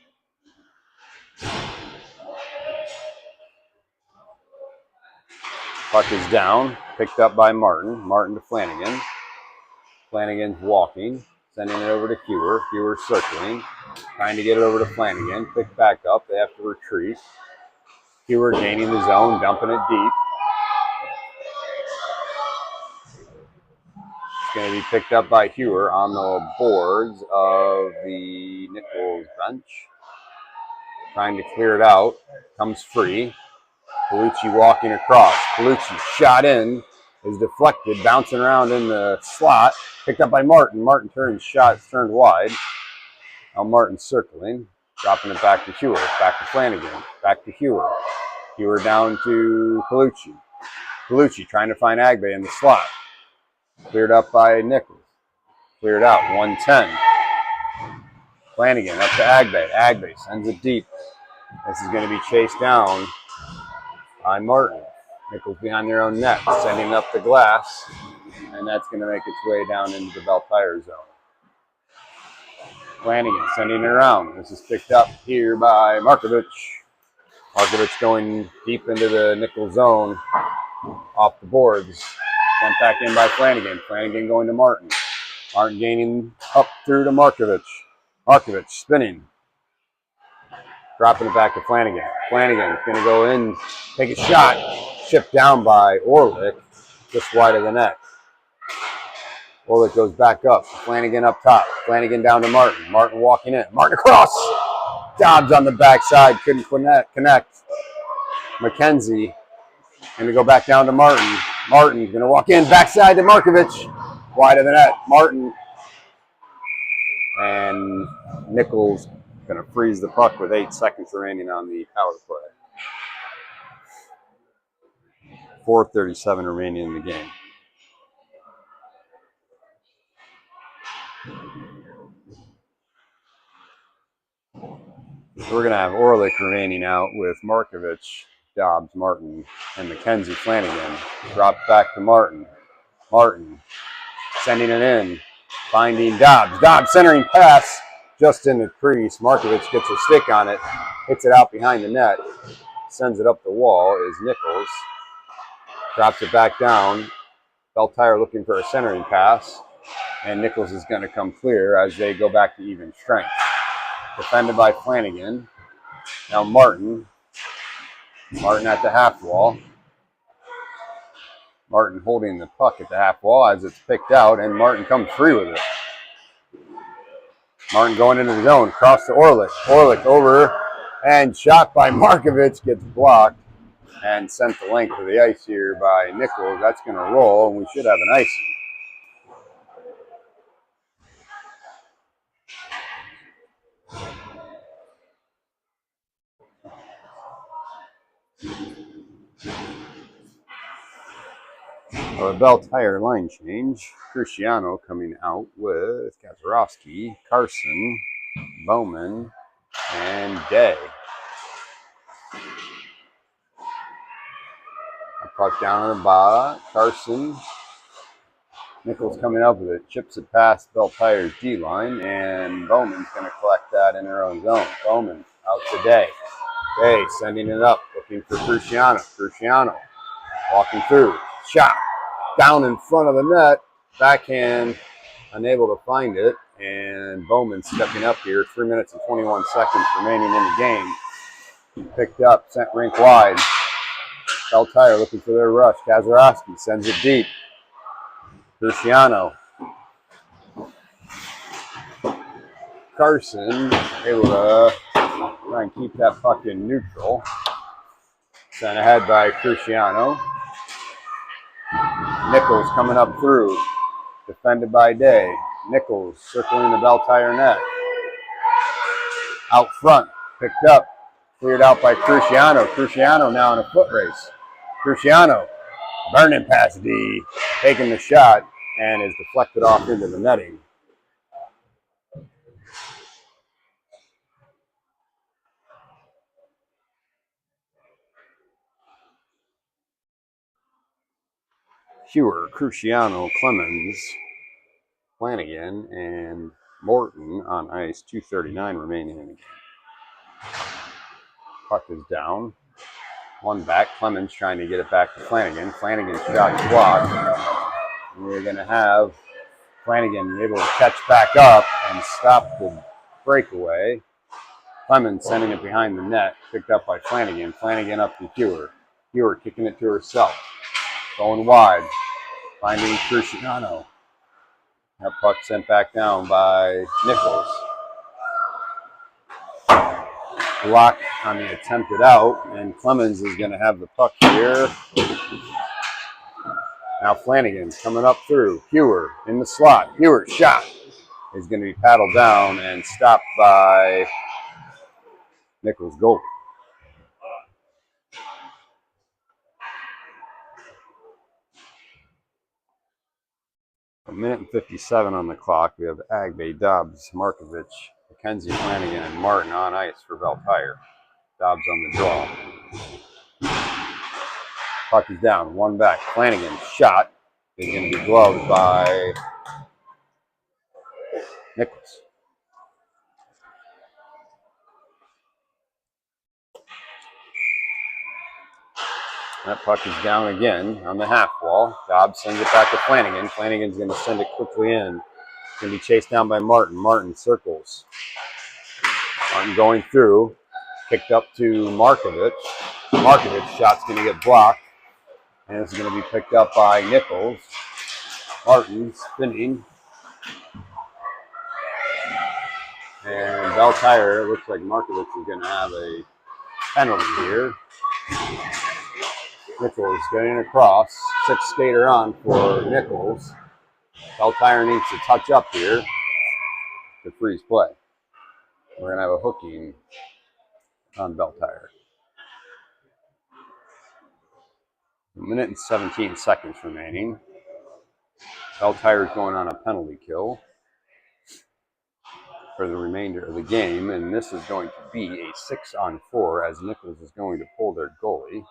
[SPEAKER 1] Puck is down, picked up by Martin. Martin to Flanagan. Flanagan's walking, sending it over to Hewer. Hewer circling, trying to get it over to Flanagan. Picked back up. They have to retreat. Hewer gaining the zone, dumping it deep. It's going to be picked up by Hewer on the boards of the Nichols bench. Trying to clear it out. Comes free. Palucci walking across. Palucci shot in. Is deflected. Bouncing around in the slot. Picked up by Martin. Martin turns. Shot turned wide. Now Martin circling. Dropping it back to Hewer. Back to Flanagan. Back to Hewer. Hewer down to Palucci. Palucci trying to find Agbe in the slot. Cleared up by Nichols. Cleared out. 110. Flanagan up to Agbe. Agbe sends it deep. This is going to be chased down by Martin. Nichols behind their own net, sending up the glass, and that's going to make its way down into the Bell Tire zone. Flanagan sending it around. This is picked up here by Markovic. Markovic going deep into the Nichols zone, off the boards. Sent back in by Flanagan. Flanagan going to Martin. Martin gaining up through to Markovic. Markovic spinning. Dropping it back to Flanagan. Flanagan's going to go in, take a shot. Chipped down by Orlick, just wide of the net. Orlick goes back up. Flanagan up top. Flanagan down to Martin. Martin walking in. Martin across. Dobbs on the backside. Couldn't connect. McKenzie going to go back down to Martin. Martin's going to walk in. Backside to Markovic. Wide of the net. Martin. And Nichols going to freeze the puck with 8 seconds remaining on the power play. 4:37 remaining in the game. So we're going to have Orlick remaining out with Markovic, Dobbs, Martin, and McKenzie. Flanagan. Dropped back to Martin. Martin sending it in. Finding Dobbs. Dobbs centering pass just in the crease. Markovic gets a stick on it. Hits it out behind the net. Sends it up the wall is Nichols. Drops it back down. Bell Tire looking for a centering pass. And Nichols is going to come clear as they go back to even strength. Defended by Flanagan. Now Martin. Martin at the half wall. Martin holding the puck at the half wall as it's picked out, and Martin comes free with it. Martin going into the zone. Cross to Orlick. Orlick over and shot by Markovic. Gets blocked and sent the length of the ice here by Nichols. That's going to roll, and we should have an icing. A Bell Tire line change. Cruciano coming out with Kazarowski, Carson, Bowman, and Day. A puck down on the bottom. Carson. Nichols coming up with it. Chips it past Bell Tire's D line, and Bowman's going to collect that in their own zone. Bowman out to Day. Day sending it up, looking for Cruciano. Cruciano walking through. Shot. Down in front of the net, backhand, unable to find it, and Bowman stepping up here. 3 minutes and 21 seconds remaining in the game. Picked up, sent rink wide. Bell Tire looking for their rush. Kazarowski sends it deep. Cruciano. Carson able to try and keep that puck in neutral. Sent ahead by Cruciano. Nichols coming up through, defended by Day. Nichols circling the Bell Tire net. Out front, picked up, cleared out by Cruciano. Cruciano now in a foot race. Cruciano burning past D, taking the shot, and is deflected off into the netting. Hewer, Cruciano, Clemens, Flanagan, and Morton on ice. 2:39 remaining in the game. Puck is down. One back. Clemens trying to get it back to Flanagan. Flanagan's shot blocked. And we're going to have Flanagan able to catch back up and stop the breakaway. Clemens sending it behind the net. Picked up by Flanagan. Flanagan up to Hewer. Hewer kicking it to herself. Going wide. Finding Cruciano. That puck sent back down by Nichols. Block on the attempted out, and Clemens is going to have the puck here. Now Flanagan's coming up through. Hewer in the slot. Hewer's shot is going to be paddled down and stopped by Nichols' goal. A minute and 57 on the clock. We have Agbe, Dobbs, Markovic, McKenzie, Flanagan, and Martin on ice for Veltire. Dobbs on the draw. Puck is down. One back. Flanagan's shot is going to be gloved by Nichols. That puck is down again on the half wall. Dobbs sends it back to Flanagan. Flanagan's going to send it quickly in. It's going to be chased down by Martin. Martin circles. Martin going through. Picked up to Markovic. Markovic's shot's going to get blocked. And it's going to be picked up by Nichols. Martin spinning. And Veltire, looks like Markovic is going to have a penalty here. Nichols getting across. Sixth skater on for Nichols. Veltire needs to touch up here to freeze play. We're going to have a hooking on Veltire. A minute and 17 seconds remaining. Veltire is going on a penalty kill for the remainder of the game, and this is going to be a 6-on-4 as Nichols is going to pull their goalie.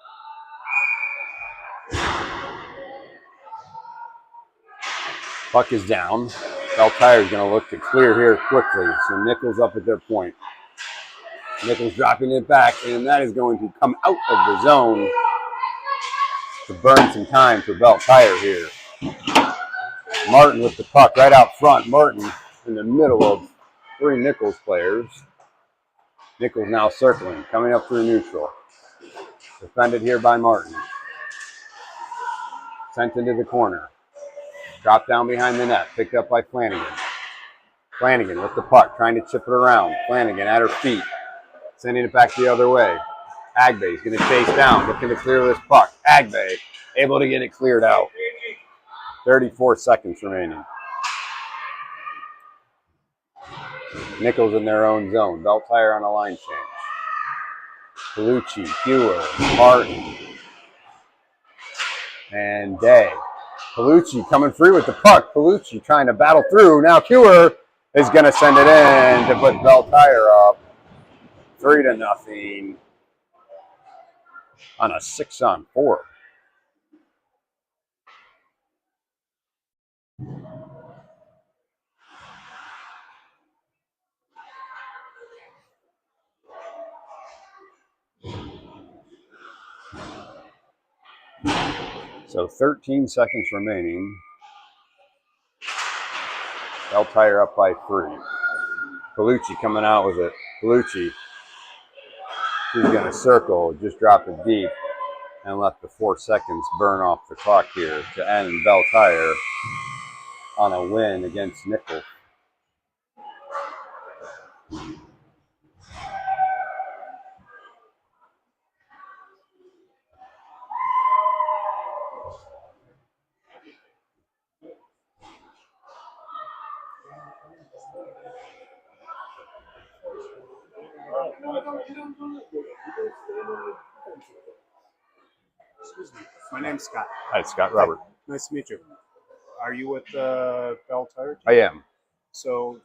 [SPEAKER 1] Puck is down. Veltire is going to look to clear here quickly, so Nichols up at their point. Nichols dropping it back, and that is going to come out of the zone to burn some time for Veltire here. Martin with the puck right out front. Martin in the middle of three Nichols players. Nichols now circling, coming up through neutral. Defended here by Martin. Sent into the corner. Dropped down behind the net. Picked up by Flanagan. Flanagan with the puck, trying to chip it around. Flanagan at her feet. Sending it back the other way. Agbe is going to chase down, looking to clear this puck. Agbe able to get it cleared out. 34 seconds remaining. Nichols in their own zone. Veltire on a line change. Palucci, Hewer, Martin, and Day. Palucci coming free with the puck. Palucci trying to battle through. Now Hewer is going to send it in to put Veltire up 3-0 on a 6-on-4. So 13 seconds remaining. Veltire up by 3. Palucci coming out with it. Palucci, he's going to circle, just drop it deep, and let the 4 seconds burn off the clock here to end Veltire on a win against Nichols.
[SPEAKER 2] Excuse me. My name's Scott.
[SPEAKER 1] Hi, Scott. Robert.
[SPEAKER 2] Nice to meet you. Are you with the Veltire team?
[SPEAKER 1] I am.
[SPEAKER 2] So